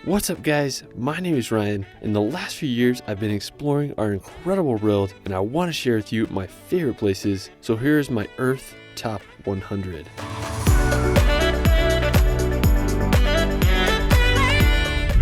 What's up guys, my name is Ryan. In the last few years I've been exploring our incredible world and I want to share with you my favorite places, so here's my Earth Top 100.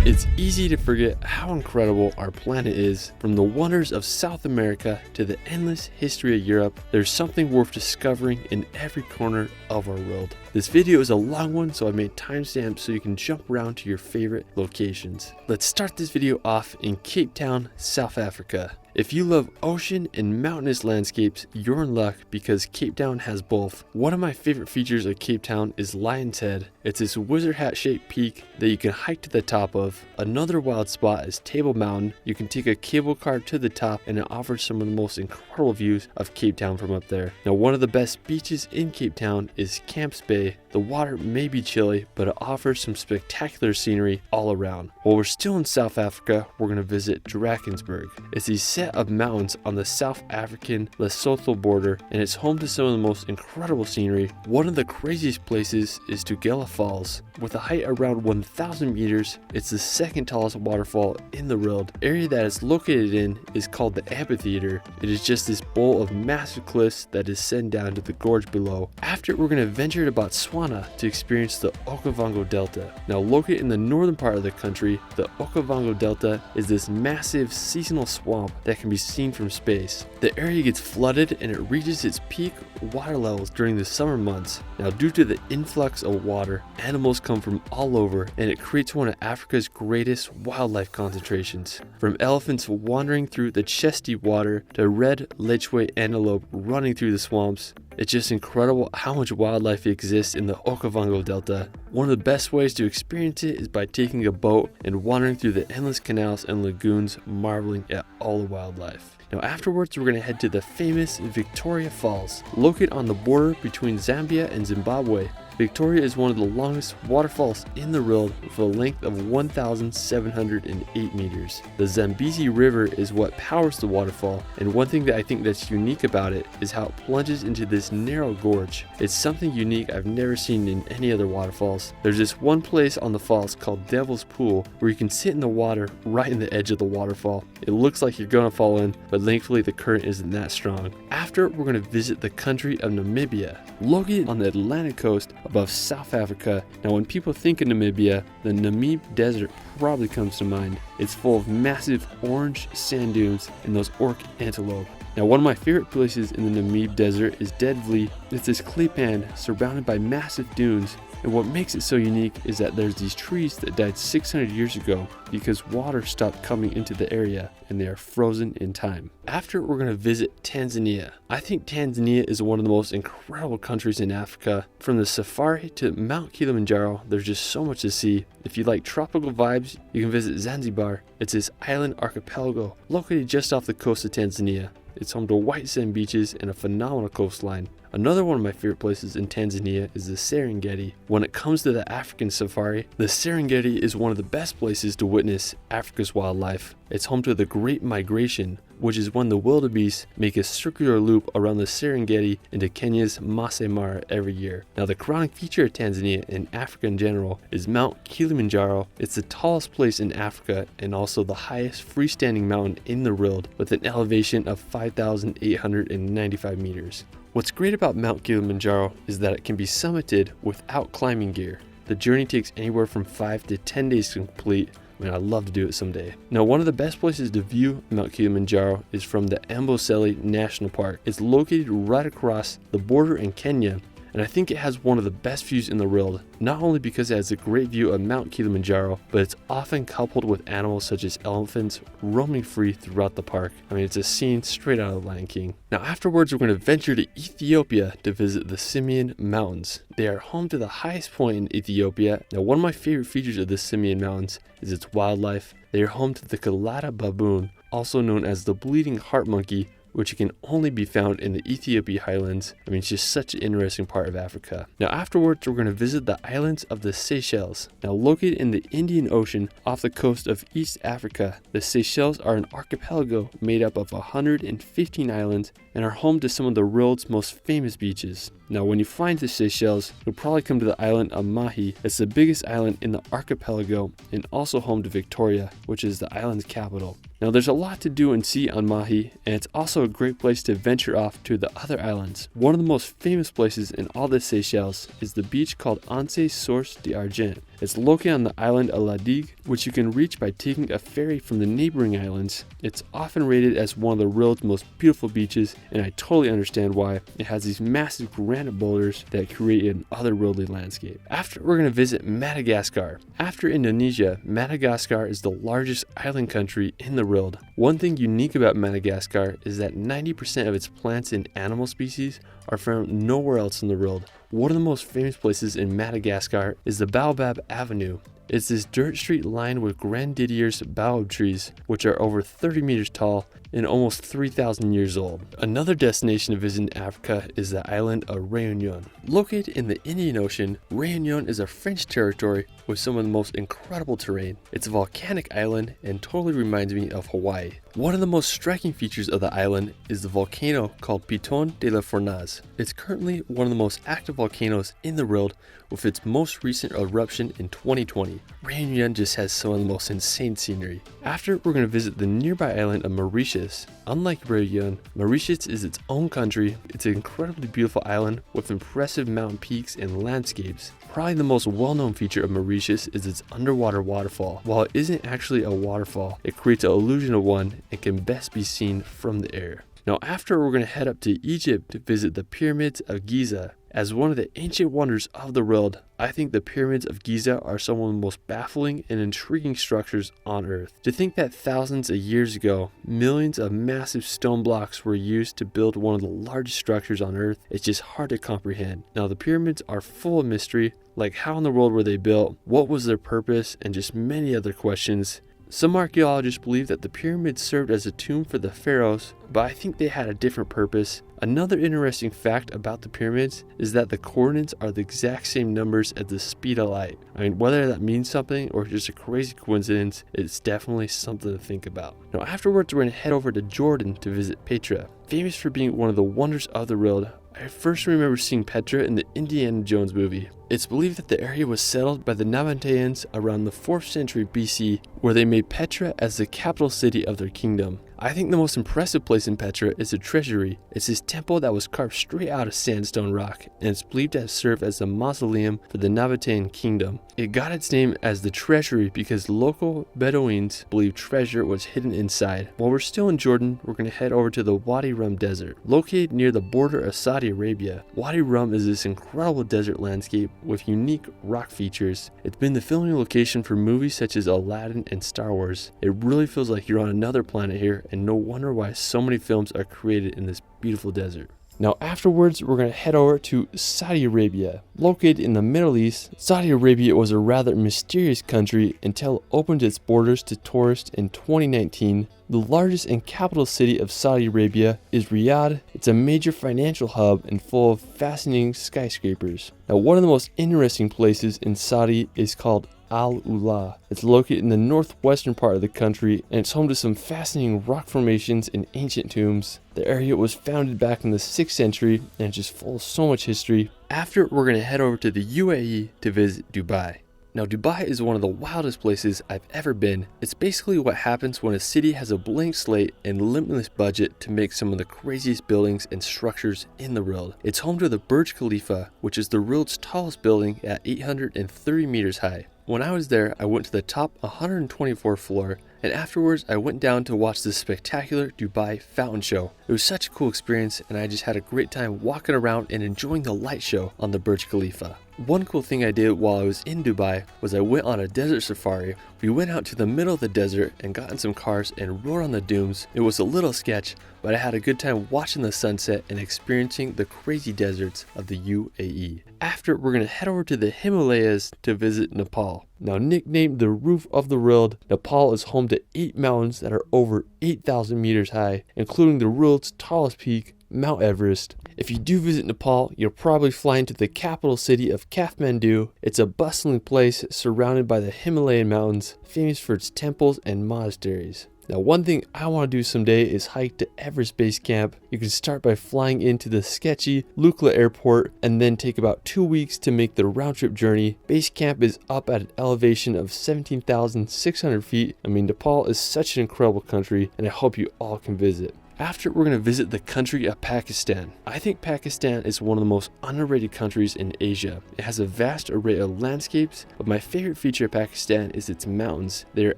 It's easy to forget how incredible our planet is. From the wonders of South America to the endless history of Europe, there's something worth discovering in every corner of our world. This video is a long one, so I made timestamps so you can jump around to your favorite locations. Let's start this video off in Cape Town, South Africa. If you love ocean and mountainous landscapes, you're in luck because Cape Town has both. One of my favorite features of Cape Town is Lion's Head. It's this wizard hat shaped peak that you can hike to the top of. Another wild spot is Table Mountain. You can take a cable car to the top and it offers some of the most incredible views of Cape Town from up there. Now, one of the best beaches in Cape Town is Camps Bay. The water may be chilly, but it offers some spectacular scenery all around. While we're still in South Africa, we're going to visit Drakensberg. It's these set of mountains on the South African Lesotho border, and it's home to some of the most incredible scenery. One of the craziest places is Gioc Falls. With a height around 1,000 meters, it's the second tallest waterfall in the world. The area that it's located in is called the amphitheater. It is just this bowl of massive cliffs that descend down to the gorge below. After, we're going to venture to Botswana to experience the Okavango Delta. Now, located in the northern part of the country, the Okavango Delta is this massive seasonal swamp that can be seen from space. The area gets flooded and it reaches its peak water levels during the summer months. Now, due to the influx of water, animals come from all over and it creates one of Africa's greatest wildlife concentrations. From elephants wandering through the chest-deep water to red Lençóis antelope running through the swamps, it's just incredible how much wildlife exists in the Okavango Delta. One of the best ways to experience it is by taking a boat and wandering through the endless canals and lagoons, marveling at all the wildlife. Now, afterwards, we're going to head to the famous Victoria Falls, located on the border between Zambia and Zimbabwe. Victoria is one of the longest waterfalls in the world with a length of 1,708 meters. The Zambezi River is what powers the waterfall, and one thing that I think that's unique about it is how it plunges into this narrow gorge. It's something unique I've never seen in any other waterfalls. There's this one place on the falls called Devil's Pool where you can sit in the water right in the edge of the waterfall. It looks like you're gonna fall in, but thankfully the current isn't that strong. After, we're gonna visit the country of Namibia, located on the Atlantic coast above South Africa. Now, when people think of Namibia, the Namib Desert probably comes to mind. It's full of massive orange sand dunes and those orc antelope. Now, one of my favorite places in the Namib Desert is Dead Vliet. It's this clay pan surrounded by massive dunes, and what makes it so unique is that there's these trees that died 600 years ago because water stopped coming into the area and they are frozen in time. After, we're going to visit Tanzania. I think Tanzania is one of the most incredible countries in Africa. From the safari to Mount Kilimanjaro, there's just so much to see. If you like tropical vibes, you can visit Zanzibar. It's this island archipelago located just off the coast of Tanzania. It's home to white sand beaches and a phenomenal coastline. Another one of my favorite places in Tanzania is the Serengeti. When it comes to the African safari, the Serengeti is one of the best places to witness Africa's wildlife. It's home to the Great Migration, which is when the wildebeest make a circular loop around the Serengeti into Kenya's Masai Mara every year. Now, the crowning feature of Tanzania and Africa in general is Mount Kilimanjaro. It's the tallest place in Africa and also the highest freestanding mountain in the world with an elevation of 5,895 meters. What's great about Mount Kilimanjaro is that it can be summited without climbing gear. The journey takes anywhere from 5 to 10 days to complete. Man, I'd love to do it someday. Now, one of the best places to view Mount Kilimanjaro is from the Amboseli National Park. It's located right across the border in Kenya, and I think it has one of the best views in the world, not only because it has a great view of Mount Kilimanjaro, but it's often coupled with animals such as elephants roaming free throughout the park. I mean, it's a scene straight out of The Lion King. Now, afterwards, we're going to venture to Ethiopia to visit the Simien Mountains. They are home to the highest point in Ethiopia. Now, one of my favorite features of the Simien Mountains is its wildlife. They are home to the Kalada baboon, also known as the bleeding heart monkey, which can only be found in the Ethiopia highlands. I mean, it's just such an interesting part of Africa. Now afterwards, we're going to visit the islands of the Seychelles. Now located in the Indian Ocean off the coast of East Africa, the Seychelles are an archipelago made up of 115 islands and are home to some of the world's most famous beaches. Now when you fly into Seychelles, you'll probably come to the island of Mahal. It's the biggest island in the archipelago and also home to Victoria, which is the island's capital. Now there's a lot to do and see on Mahal, and it's also a great place to venture off to the other islands. One of the most famous places in all the Seychelles is the beach called Anse Source d'Argent. It's located on the island of Ladakh, which you can reach by taking a ferry from the neighboring islands. It's often rated as one of the world's most beautiful beaches, and I totally understand why. It has these massive granite boulders that create an otherworldly landscape. After, we're going to visit Madagascar. After Indonesia, Madagascar is the largest island country in the world. One thing unique about Madagascar is that 90% of its plants and animal species are found nowhere else in the world. One of the most famous places in Madagascar is the Baobab Avenue. It's this dirt street lined with Grandidier's baobab trees, which are over 30 meters tall and almost 3,000 years old. Another destination to visit in Africa is the island of Réunion. Located in the Indian Ocean, Réunion is a French territory with some of the most incredible terrain. It's a volcanic island and totally reminds me of Hawaii. One of the most striking features of the island is the volcano called Piton de la Fournaise. It's currently one of the most active volcanoes in the world, with its most recent eruption in 2020. Réunion just has some of the most insane scenery. After, we're going to visit the nearby island of Mauritius. Unlike Réunion, Mauritius is its own country. It's an incredibly beautiful island with impressive mountain peaks and landscapes. Probably the most well-known feature of Mauritius is its underwater waterfall. While it isn't actually a waterfall, it creates an illusion of one and can best be seen from the air. Now after, we're going to head up to Egypt to visit the pyramids of Giza. As one of the ancient wonders of the world, I think the pyramids of Giza are some of the most baffling and intriguing structures on Earth. To think that thousands of years ago, millions of massive stone blocks were used to build one of the largest structures on Earth, it's just hard to comprehend. Now the pyramids are full of mystery, like how in the world were they built, what was their purpose, and just many other questions. Some archaeologists believe that the pyramids served as a tomb for the pharaohs, but I think they had a different purpose. Another interesting fact about the pyramids is that the coordinates are the exact same numbers as the speed of light. I mean, whether that means something or just a crazy coincidence, it's definitely something to think about. Now afterwards, we're going to head over to Jordan to visit Petra. Famous for being one of the wonders of the world, I first remember seeing Petra in the Indiana Jones movie. It's believed that the area was settled by the Nabateans around the 4th century BC, where they made Petra as the capital city of their kingdom. I think the most impressive place in Petra is the treasury. It's this temple that was carved straight out of sandstone rock, and it's believed to have served as a mausoleum for the Nabatean kingdom. It got its name as the treasury because local Bedouins believed treasure was hidden inside. While we're still in Jordan, we're going to head over to the Wadi Rum Desert. Located near the border of Saudi Arabia, Wadi Rum is this incredible desert landscape with unique rock features. It's been the filming location for movies such as Aladdin and Star Wars. It really feels like you're on another planet here, and no wonder why so many films are created in this beautiful desert. Now afterwards, we're going to head over to Saudi Arabia. Located in the Middle East, Saudi Arabia was a rather mysterious country until it opened its borders to tourists in 2019. The largest and capital city of Saudi Arabia is Riyadh. It's a major financial hub and full of fascinating skyscrapers. Now one of the most interesting places in Saudi is called Al-Ula. It's located in the northwestern part of the country, and it's home to some fascinating rock formations and ancient tombs. The area was founded back in the 6th century, and it's just full of so much history. After, we're going to head over to the UAE to visit Dubai. Now Dubai is one of the wildest places I've ever been. It's basically what happens when a city has a blank slate and limitless budget to make some of the craziest buildings and structures in the world. It's home to the Burj Khalifa, which is the world's tallest building at 830 meters high. When I was there, I went to the top 124th floor, and afterwards I went down to watch the spectacular Dubai fountain show. It was such a cool experience, and I just had a great time walking around and enjoying the light show on the Burj Khalifa. One cool thing I did while I was in Dubai was I went on a desert safari. We went out to the middle of the desert and got in some cars and rode on the dunes. It was a little sketch, but I had a good time watching the sunset and experiencing the crazy deserts of the UAE. After, we're going to head over to the Himalayas to visit Nepal. Now nicknamed the roof of the world, Nepal is home to 8 mountains that are over 8,000 meters high, including the world's tallest peak, Mount Everest. If you do visit Nepal, you'll probably fly into the capital city of Kathmandu. It's a bustling place surrounded by the Himalayan mountains, famous for its temples and monasteries. Now, one thing I want to do someday is hike to Everest Base Camp. You can start by flying into the sketchy Lukla Airport and then take about 2 weeks to make the round trip journey. Base Camp is up at an elevation of 17,600 feet. I mean, Nepal is such an incredible country, and I hope you all can visit. After, we're going to visit the country of Pakistan. I think Pakistan is one of the most underrated countries in Asia. It has a vast array of landscapes, but my favorite feature of Pakistan is its mountains. They are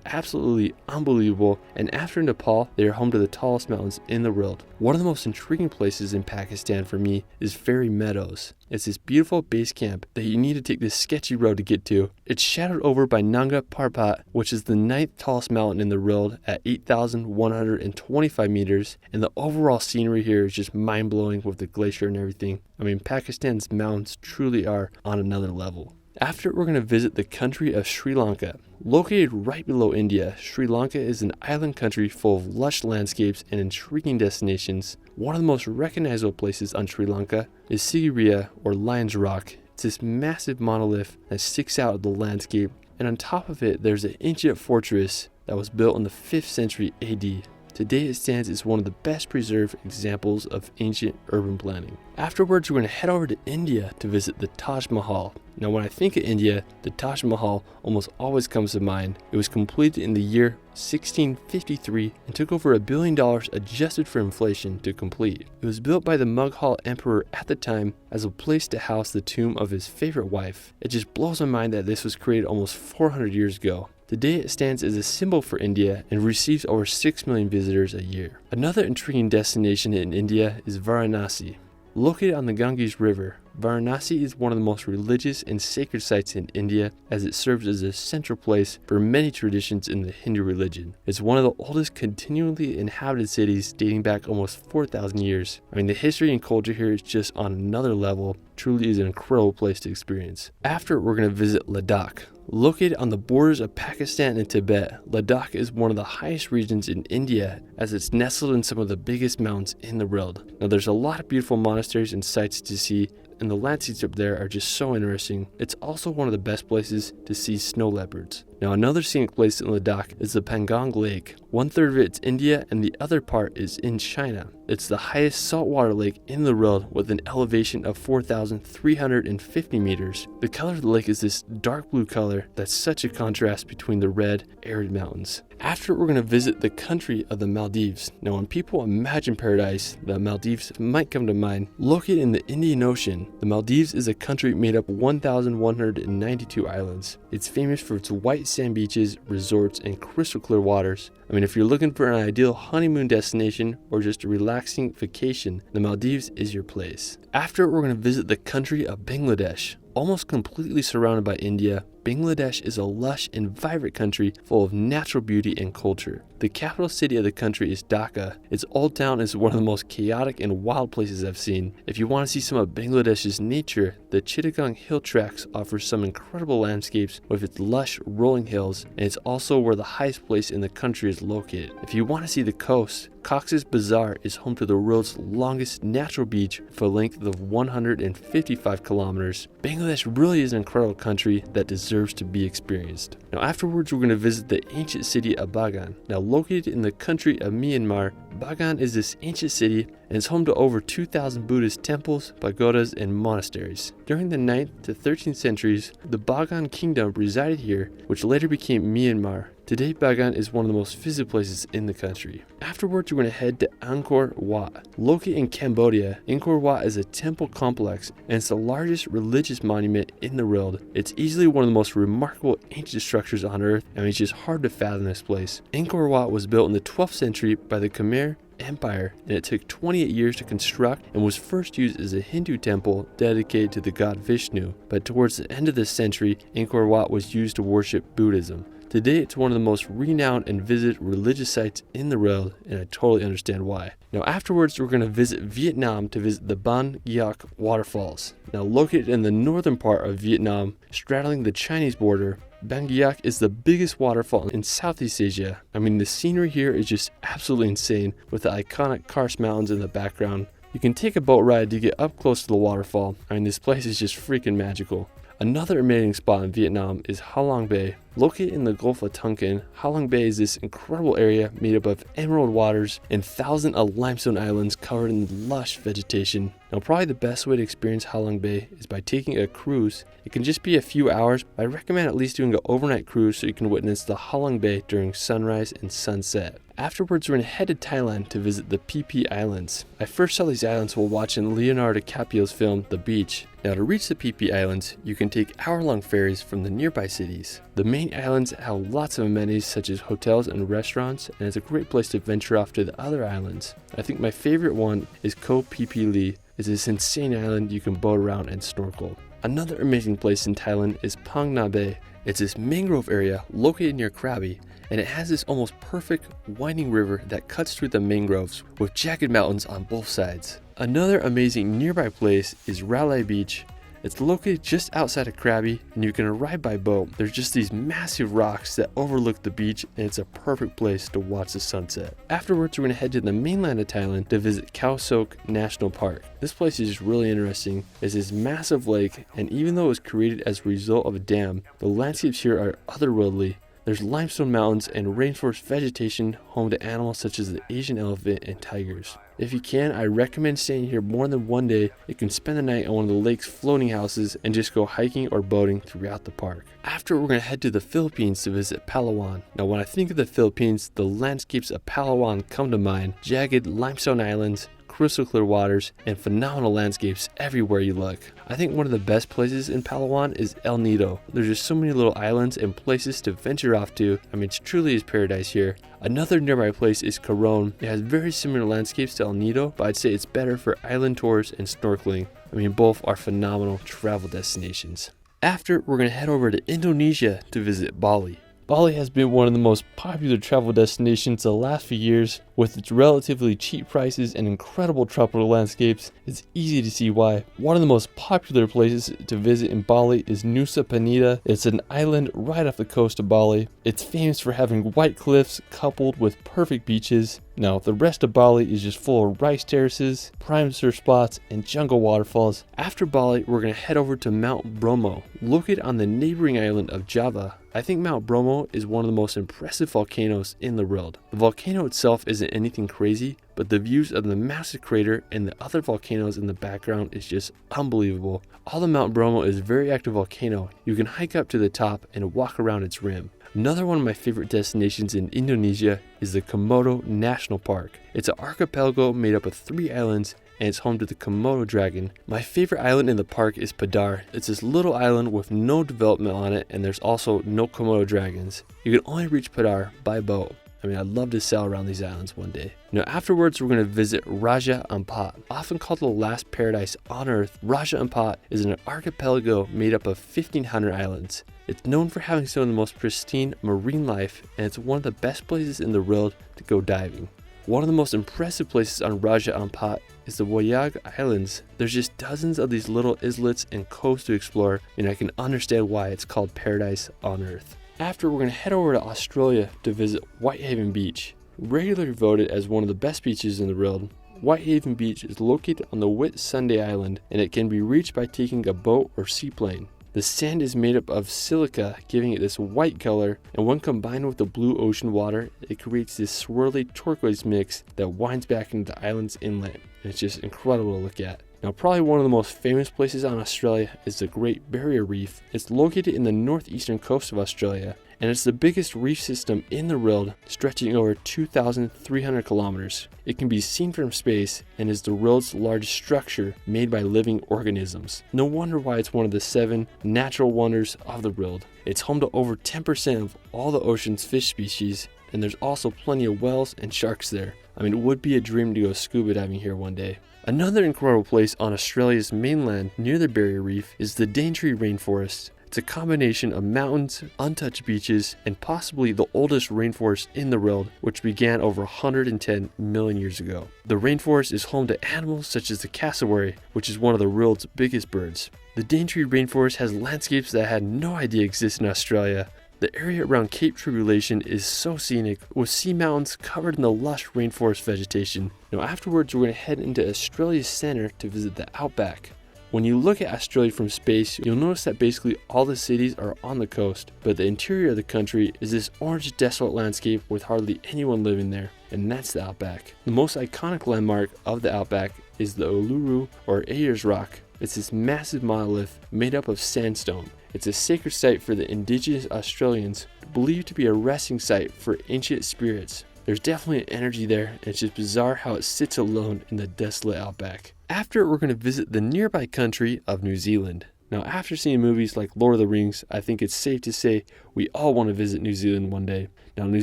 absolutely unbelievable, and after Nepal, they are home to the tallest mountains in the world. One of the most intriguing places in Pakistan for me is Fairy Meadows. It's this beautiful base camp that you need to take this sketchy road to get to. It's shadowed over by Nanga Parbat, which is the 9th tallest mountain in the world at 8,125 meters, and the overall scenery here is just mind-blowing with the glacier and everything. I mean, Pakistan's mountains truly are on another level. After, we're going to visit the country of Sri Lanka. Located right below India, Sri Lanka is an island country full of lush landscapes and intriguing destinations. One of the most recognizable places on Sri Lanka is Sigiriya, or Lion's Rock. It's this massive monolith that sticks out of the landscape, and on top of it there's an ancient fortress that was built in the 5th century AD. Today it stands as one of the best preserved examples of ancient urban planning. Afterwards, we're going to head over to India to visit the Taj Mahal. Now, when I think of India, the Taj Mahal almost always comes to mind. It was completed in the year 1653 and took over $1 billion adjusted for inflation to complete. It was built by the Mughal emperor at the time as a place to house the tomb of his favorite wife. It just blows my mind that this was created almost 400 years ago. Today it stands as a symbol for India and receives over 6 million visitors a year. Another intriguing destination in India is Varanasi. Located on the Ganges River, Varanasi is one of the most religious and sacred sites in India, as it serves as a central place for many traditions in the Hindu religion. It's one of the oldest continually inhabited cities, dating back almost 4,000 years. I mean, the history and culture here is just on another level. Truly is an incredible place to experience. After, we're going to visit Ladakh. Located on the borders of Pakistan and Tibet, Ladakh is one of the highest regions in India, as it's nestled in some of the biggest mountains in the world. Now, there's a lot of beautiful monasteries and sites to see, and the landscapes up there are just so interesting. It's also one of the best places to see snow leopards. Now, another scenic place in Ladakh is the Pangong Lake. 1/3 of it is India and the other part is in China. It's the highest saltwater lake in the world with an elevation of 4,350 meters. The color of the lake is this dark blue color that's such a contrast between the red, arid mountains. After, we're going to visit the country of the Maldives. Now, when people imagine paradise, the Maldives might come to mind. Located in the Indian Ocean, the Maldives is a country made up of 1,192 islands. It's famous for its white sand beaches, resorts, and crystal clear waters. I mean, if you're looking for an ideal honeymoon destination or just a relaxing vacation, the Maldives is your place. After, we're going to visit the country of Bangladesh. Almost completely surrounded by India, Bangladesh is a lush and vibrant country full of natural beauty and culture. The capital city of the country is Dhaka. Its old town is one of the most chaotic and wild places I've seen. If you want to see some of Bangladesh's nature, the Chittagong Hill Tracts offers some incredible landscapes with its lush rolling hills, and it's also where the highest place in the country is located. If you want to see the coast, Cox's Bazar is home to the world's longest natural beach for a length of 155 kilometers. Bangladesh really is an incredible country that deserves to be experienced. Now, afterwards, we're going to visit the ancient city of Bagan. Now, located in the country of Myanmar, Bagan is this ancient city and is home to over 2,000 Buddhist temples, pagodas, and monasteries. During the 9th to 13th centuries, the Bagan kingdom resided here, which later became Myanmar. Today, Bagan is one of the most visited places in the country. Afterwards, we're going to head to Angkor Wat. Located in Cambodia, Angkor Wat is a temple complex, and it's the largest religious monument in the world. It's easily one of the most remarkable ancient structures on Earth, and it's just hard to fathom this place. Angkor Wat was built in the 12th century by the Khmer Empire, and it took 28 years to construct and was first used as a Hindu temple dedicated to the god Vishnu. But towards the end of this century, Angkor Wat was used to worship Buddhism. Today, it's one of the most renowned and visited religious sites in the world, and I totally understand why. Now, afterwards, we're going to visit Vietnam to visit the Ban Gioc waterfalls. Now, located in the northern part of Vietnam, straddling the Chinese border, Ban Gioc is the biggest waterfall in Southeast Asia. I mean, the scenery here is just absolutely insane, with the iconic Karst Mountains in the background. You can take a boat ride to get up close to the waterfall. I mean, this place is just freaking magical. Another amazing spot in Vietnam is Ha Long Bay. Located in the Gulf of Tonkin, Ha Long Bay is this incredible area made up of emerald waters and thousands of limestone islands covered in lush vegetation. Now, probably the best way to experience Ha Long Bay is by taking a cruise. It can just be a few hours, but I recommend at least doing an overnight cruise so you can witness the Ha Long Bay during sunrise and sunset. Afterwards, we're going to head to Thailand to visit the Phi Phi Islands. I first saw these islands while watching Leonardo DiCaprio's film The Beach. Now, to reach the Phi Phi Islands, you can take hour-long ferries from the nearby cities. The main islands have lots of amenities such as hotels and restaurants, and it's a great place to venture off to the other islands. I think my favorite one is Koh Phi Phi Li. It's this insane island you can boat around and snorkel. Another amazing place in Thailand is Phang Nga Bay. It's this mangrove area located near Krabi, and it has this almost perfect winding river that cuts through the mangroves with jagged mountains on both sides. Another amazing nearby place is Railay Beach. It's located just outside of Krabi, and you can arrive by boat. There's just these massive rocks that overlook the beach, and it's a perfect place to watch the sunset. Afterwards, we're going to head to the mainland of Thailand to visit Khao Sok National Park. This place is just really interesting. It's this massive lake, and even though it was created as a result of a dam, the landscapes here are otherworldly. There's limestone mountains and rainforest vegetation home to animals such as the Asian elephant and tigers. If you can, I recommend staying here more than one day. You can spend the night on one of the lake's floating houses and just go hiking or boating throughout the park. After, we're going to head to the Philippines to visit Palawan. Now, when I think of the Philippines, the landscapes of Palawan come to mind. Jagged limestone islands, crystal clear waters, and phenomenal landscapes everywhere you look. I think one of the best places in Palawan is El Nido. There's just so many little islands and places to venture off to. I mean, it truly is paradise here. Another nearby place is Coron. It has very similar landscapes to El Nido, but I'd say it's better for island tours and snorkeling. I mean, both are phenomenal travel destinations. After, we're going to head over to Indonesia to visit Bali. Bali has been one of the most popular travel destinations the last few years. With its relatively cheap prices and incredible tropical landscapes, it's easy to see why. One of the most popular places to visit in Bali is Nusa Penida. It's an island right off the coast of Bali. It's famous for having white cliffs coupled with perfect beaches. Now, the rest of Bali is just full of rice terraces, prime surf spots, and jungle waterfalls. After Bali, we're going to head over to Mount Bromo, located on the neighboring island of Java. I think Mount Bromo is one of the most impressive volcanoes in the world. The volcano itself isn't anything crazy, but the views of the massive crater and the other volcanoes in the background is just unbelievable. Although Mount Bromo is a very active volcano, you can hike up to the top and walk around its rim. Another one of my favorite destinations in Indonesia is the Komodo National Park. It's an archipelago made up of 3 islands, and it's home to the Komodo dragon. My favorite island in the park is Padar. It's this little island with no development on it, and there's also no Komodo dragons. You can only reach Padar by boat. I mean, I'd love to sail around these islands one day. Now, afterwards, we're going to visit Raja Ampat. Often called the last paradise on Earth, Raja Ampat is an archipelago made up of 1,500 islands. It's known for having some of the most pristine marine life, and it's one of the best places in the world to go diving. One of the most impressive places on Raja Ampat is the Wayag Islands. There's just dozens of these little islets and coves to explore, and I can understand why it's called paradise on Earth. After, we're going to head over to Australia to visit Whitehaven Beach. Regularly voted as one of the best beaches in the world, Whitehaven Beach is located on the Whitsunday Island, and it can be reached by taking a boat or seaplane. The sand is made up of silica, giving it this white color, and when combined with the blue ocean water, it creates this swirly turquoise mix that winds back into the island's inlet, and it's just incredible to look at. Now, probably one of the most famous places on Australia is the Great Barrier Reef. It's located in the northeastern coast of Australia, and it's the biggest reef system in the world, stretching over 2,300 kilometers. It can be seen from space and is the world's largest structure made by living organisms. No wonder why it's one of the 7 natural wonders of the world. It's home to over 10% of all the ocean's fish species, and there's also plenty of whales and sharks there. I mean, it would be a dream to go scuba diving here one day. Another incredible place on Australia's mainland near the Barrier Reef is the Daintree Rainforest. It's a combination of mountains, untouched beaches, and possibly the oldest rainforest in the world, which began over 110 million years ago. The rainforest is home to animals such as the cassowary, which is one of the world's biggest birds. The Daintree Rainforest has landscapes that I had no idea exist in Australia. The area around Cape Tribulation is so scenic, with sea mountains covered in the lush rainforest vegetation. Now afterwards, we're going to head into Australia's center to visit the outback. When you look at Australia from space, you'll notice that basically all the cities are on the coast, but the interior of the country is this orange desolate landscape with hardly anyone living there, and that's the outback. The most iconic landmark of the outback is the Uluru or Ayers Rock. It's this massive monolith made up of sandstone. It's a sacred site for the indigenous Australians, believed to be a resting site for ancient spirits. There's definitely an energy there, and it's just bizarre how it sits alone in the desolate outback. After, we're going to visit the nearby country of New Zealand. Now, after seeing movies like Lord of the Rings, I think it's safe to say we all want to visit New Zealand one day. Now, New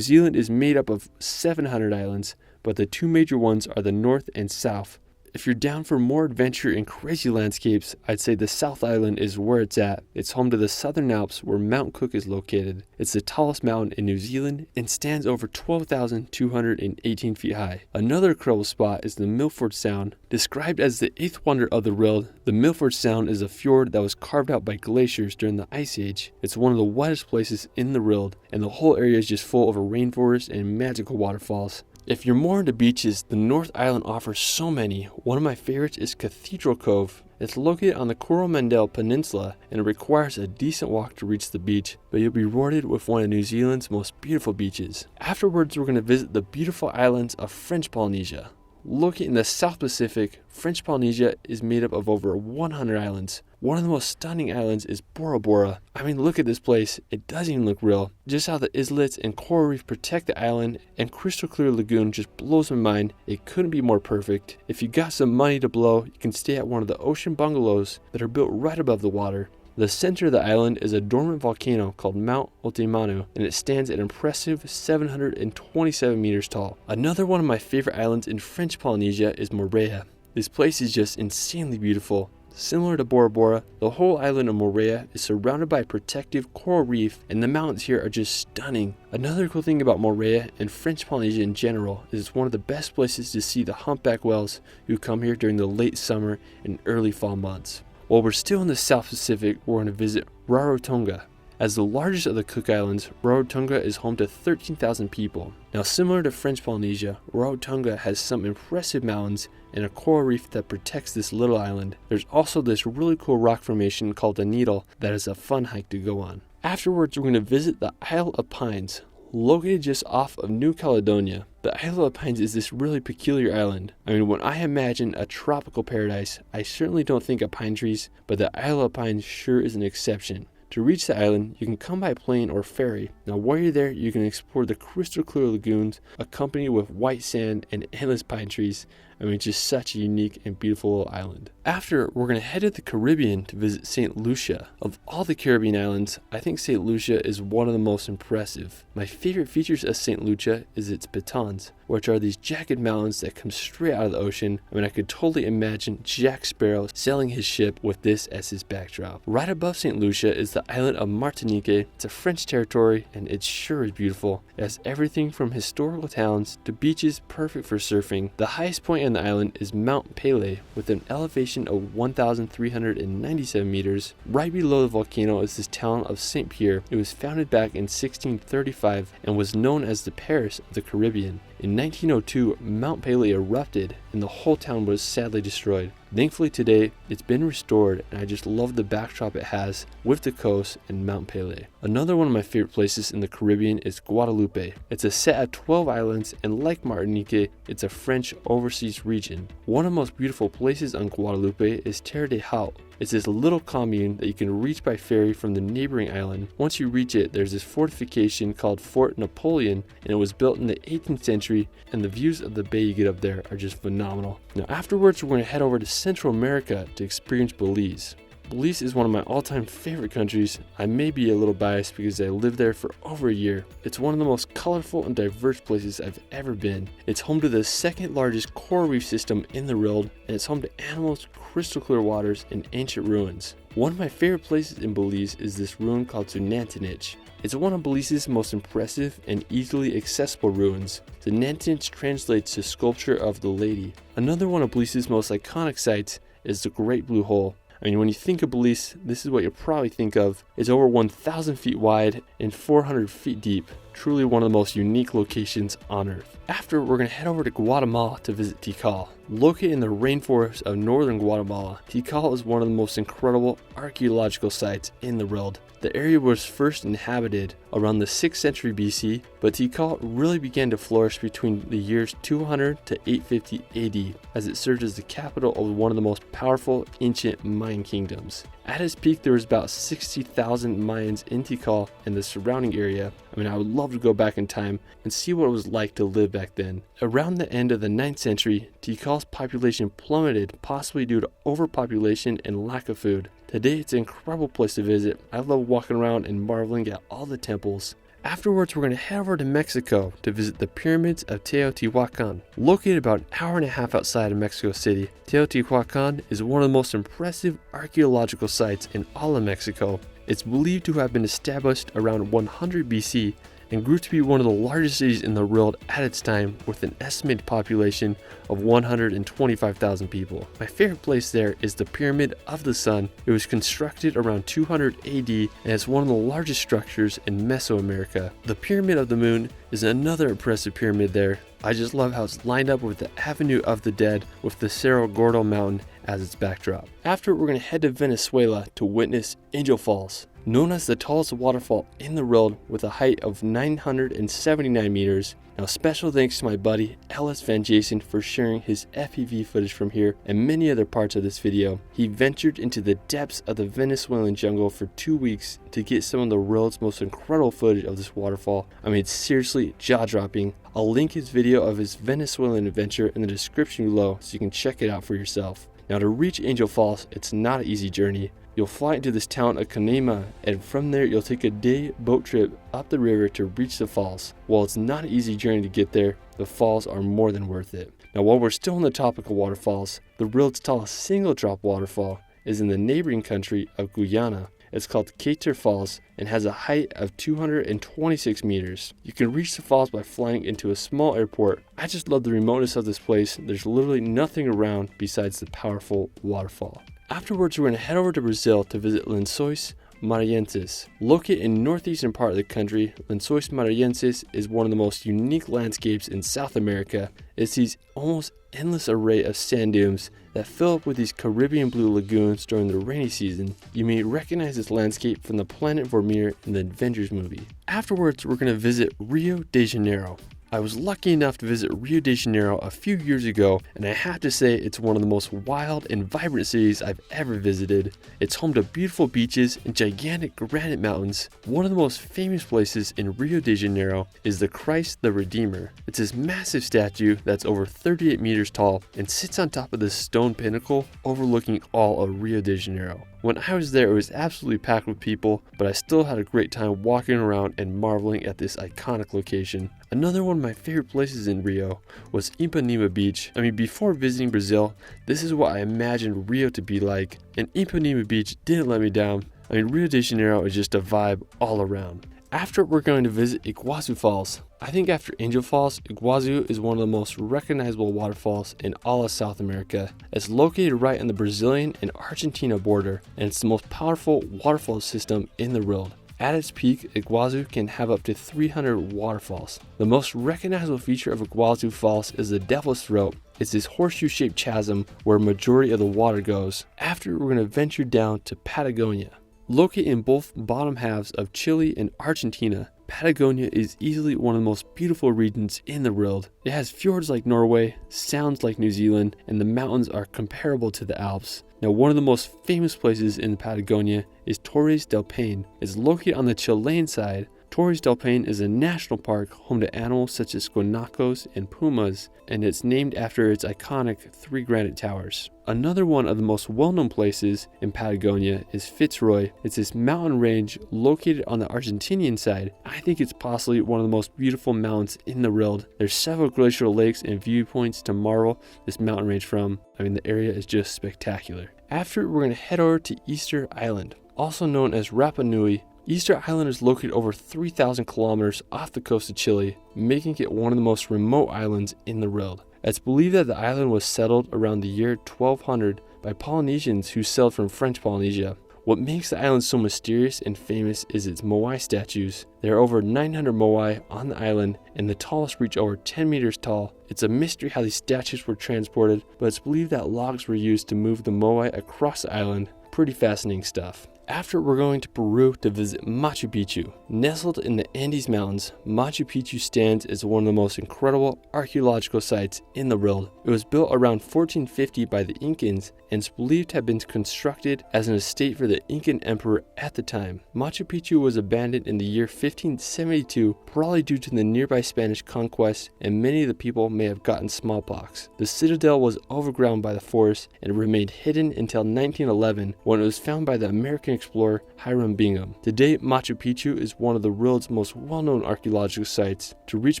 Zealand is made up of 700 islands, but the two major ones are the North and South. If you're down for more adventure and crazy landscapes, I'd say the South Island is where it's at. It's home to the Southern Alps where Mount Cook is located. It's the tallest mountain in New Zealand and stands over 12,218 feet high. Another incredible spot is the Milford Sound. Described as the eighth wonder of the world, the Milford Sound is a fjord that was carved out by glaciers during the Ice Age. It's one of the wettest places in the world, and the whole area is just full of a rainforest and magical waterfalls. If you're more into beaches, the North Island offers so many. One of my favorites is Cathedral Cove. It's located on the Coromandel Peninsula and it requires a decent walk to reach the beach, but you'll be rewarded with one of New Zealand's most beautiful beaches. Afterwards, we're going to visit the beautiful islands of French Polynesia. Located in the South Pacific, French Polynesia is made up of over 100 islands. One of the most stunning islands is Bora Bora. I mean, look at this place. It doesn't even look real. Just how the islets and coral reef protect the island and crystal clear lagoon just blows my mind. It couldn't be more perfect. If you got some money to blow, you can stay at one of the ocean bungalows that are built right above the water. The center of the island is a dormant volcano called Mount Otemanu, and it stands an impressive 727 meters tall. Another one of my favorite islands in French Polynesia is Moorea. This place is just insanely beautiful. Similar to Bora Bora, the whole island of Moorea is surrounded by a protective coral reef, and the mountains here are just stunning. Another cool thing about Moorea and French Polynesia in general is it's one of the best places to see the humpback whales who come here during the late summer and early fall months. While we're still in the South Pacific, we're going to visit Rarotonga. As the largest of the Cook Islands, Rarotonga is home to 13,000 people. Now, similar to French Polynesia, Rarotonga has some impressive mountains and a coral reef that protects this little island. There's also this really cool rock formation called the Needle that is a fun hike to go on. Afterwards, we're going to visit the Isle of Pines. Located just off of New Caledonia, the Isle of Pines is this really peculiar island. I mean, when I imagine a tropical paradise, I certainly don't think of pine trees, but the Isle of Pines sure is an exception. To reach the island, you can come by plane or ferry. Now, while you're there, you can explore the crystal clear lagoons, accompanied with white sand and endless pine trees. I mean, just such a unique and beautiful little island. After, we're going to head to the Caribbean to visit St. Lucia. Of all the Caribbean islands, I think St. Lucia is one of the most impressive. My favorite features of St. Lucia is its pitons, which are these jagged mountains that come straight out of the ocean. I mean, I could totally imagine Jack Sparrow sailing his ship with this as his backdrop. Right above St. Lucia is the island of Martinique. It's a French territory, and it sure is beautiful. It has everything from historical towns to beaches perfect for surfing. The highest point on the island is Mount Pelée with an elevation of 1,397 meters. Right below the volcano is this town of St. Pierre. It was founded back in 1635 and was known as the Paris of the Caribbean. In 1902, Mount Pelée erupted and the whole town was sadly destroyed. Thankfully today, it's been restored and I just love the backdrop it has with the coast and Mount Pelée. Another one of my favorite places in the Caribbean is Guadeloupe. It's a set of 12 islands and like Martinique, it's a French overseas region. One of the most beautiful places on Guadeloupe is Terre de Haut. It's this little commune that you can reach by ferry from the neighboring island. Once you reach it, there's this fortification called Fort Napoleon, and it was built in the 18th century, and the views of the bay you get up there are just phenomenal. Now afterwards, we're going to head over to Central America to experience Belize. Belize is one of my all-time favorite countries. I may be a little biased because I lived there for over a year. It's one of the most colorful and diverse places I've ever been. It's home to the second largest coral reef system in the world, and it's home to animals, crystal clear waters, and ancient ruins. One of my favorite places in Belize is this ruin called Sunantinich. It's one of Belize's most impressive and easily accessible ruins. Sunantinich translates to Sculpture of the Lady. Another one of Belize's most iconic sites is the Great Blue Hole. I mean, when you think of Belize, this is what you'll probably think of. It's over 1,000 feet wide and 400 feet deep. Truly one of the most unique locations on Earth. After, we're going to head over to Guatemala to visit Tikal. Located in the rainforest of northern Guatemala, Tikal is one of the most incredible archaeological sites in the world. The area was first inhabited around the 6th century BC, but Tikal really began to flourish between the years 200 to 850 AD, as it served as the capital of one of the most powerful ancient Mayan kingdoms. At its peak, there was about 60,000 Mayans in Tikal and the surrounding area. I mean, I would love to go back in time and see what it was like to live back then. Around the end of the 9th century, Tikal's population plummeted, possibly due to overpopulation and lack of food. Today, it's an incredible place to visit. I love walking around and marveling at all the temples. Afterwards, we're going to head over to Mexico to visit the pyramids of Teotihuacan. Located about an hour and a half outside of Mexico City, Teotihuacan is one of the most impressive archaeological sites in all of Mexico. It's believed to have been established around 100 BC and grew to be one of the largest cities in the world at its time, with an estimated population of 125,000 people. My favorite place there is the Pyramid of the Sun. It was constructed around 200 AD and it's one of the largest structures in Mesoamerica. The Pyramid of the Moon is another impressive pyramid there. I just love how it's lined up with the Avenue of the Dead with the Cerro Gordo mountain as its backdrop. After, we're going to head to Venezuela to witness Angel Falls. Known as the tallest waterfall in the world with a height of 979 meters. Now, special thanks to my buddy Ellis Van Jason for sharing his FPV footage from here and many other parts of this video. He ventured into the depths of the Venezuelan jungle for 2 weeks to get some of the world's most incredible footage of this waterfall. I mean, it's seriously jaw-dropping. I'll link his video of his Venezuelan adventure in the description below so you can check it out for yourself. Now, to reach Angel Falls, it's not an easy journey. You'll fly into this town of Canema, and from there you'll take a day boat trip up the river to reach the falls. While it's not an easy journey to get there, the falls are more than worth it. Now, while we're still on the topic of waterfalls, the world's tallest single drop waterfall is in the neighboring country of Guyana. It's called Kater Falls and has a height of 226 meters. You can reach the falls by flying into a small airport. I just love the remoteness of this place. There's literally nothing around besides the powerful waterfall. Afterwards, we're going to head over to Brazil to visit Lençóis Maranhenses. Located in the northeastern part of the country, Lençóis Maranhenses is one of the most unique landscapes in South America. It's these almost endless array of sand dunes that fill up with these Caribbean blue lagoons during the rainy season. You may recognize this landscape from the Planet Vormir in the Avengers movie. Afterwards, we're going to visit Rio de Janeiro. I was lucky enough to visit Rio de Janeiro a few years ago, and I have to say it's one of the most wild and vibrant cities I've ever visited. It's home to beautiful beaches and gigantic granite mountains. One of the most famous places in Rio de Janeiro is the Christ the Redeemer. It's this massive statue that's over 38 meters tall and sits on top of this stone pinnacle overlooking all of Rio de Janeiro. When I was there, it was absolutely packed with people, but I still had a great time walking around and marveling at this iconic location. Another one of my favorite places in Rio was Ipanema Beach. I mean, before visiting Brazil, this is what I imagined Rio to be like, and Ipanema Beach didn't let me down. I mean, Rio de Janeiro is just a vibe all around. After, we're going to visit Iguazu Falls. I think after Angel Falls, Iguazu is one of the most recognizable waterfalls in all of South America. It's located right on the Brazilian and Argentina border, and it's the most powerful waterfall system in the world. At its peak, Iguazu can have up to 300 waterfalls. The most recognizable feature of Iguazu Falls is the Devil's Throat. It's this horseshoe-shaped chasm where a majority of the water goes. After, we're going to venture down to Patagonia. Located in both bottom halves of Chile and Argentina, Patagonia is easily one of the most beautiful regions in the world. It has fjords like Norway, sounds like New Zealand, and the mountains are comparable to the Alps. Now, one of the most famous places in Patagonia is Torres del Paine. It's located on the Chilean side. Torres del Paine is a national park home to animals such as guanacos and pumas, and it's named after its iconic 3 granite towers. Another one of the most well-known places in Patagonia is Fitzroy. It's this mountain range located on the Argentinian side. I think it's possibly one of the most beautiful mountains in the world. There's several glacial lakes and viewpoints to marvel this mountain range from. I mean, the area is just spectacular. After, we're going to head over to Easter Island, also known as Rapa Nui. Easter Island is located over 3,000 kilometers off the coast of Chile, making it one of the most remote islands in the world. It's believed that the island was settled around the year 1200 by Polynesians who sailed from French Polynesia. What makes the island so mysterious and famous is its moai statues. There are over 900 moai on the island, and the tallest reach over 10 meters tall. It's a mystery how these statues were transported, but it's believed that logs were used to move the moai across the island. Pretty fascinating stuff. After, we're going to Peru to visit Machu Picchu. Nestled in the Andes Mountains, Machu Picchu stands as one of the most incredible archaeological sites in the world. It was built around 1450 by the Incans and is believed to have been constructed as an estate for the Incan emperor at the time. Machu Picchu was abandoned in the year 1572, probably due to the nearby Spanish conquest, and many of the people may have gotten smallpox. The citadel was overgrown by the forest and remained hidden until 1911, when it was found by the American explorer Hiram Bingham. Today, Machu Picchu is one of the world's most well-known archaeological sites. To reach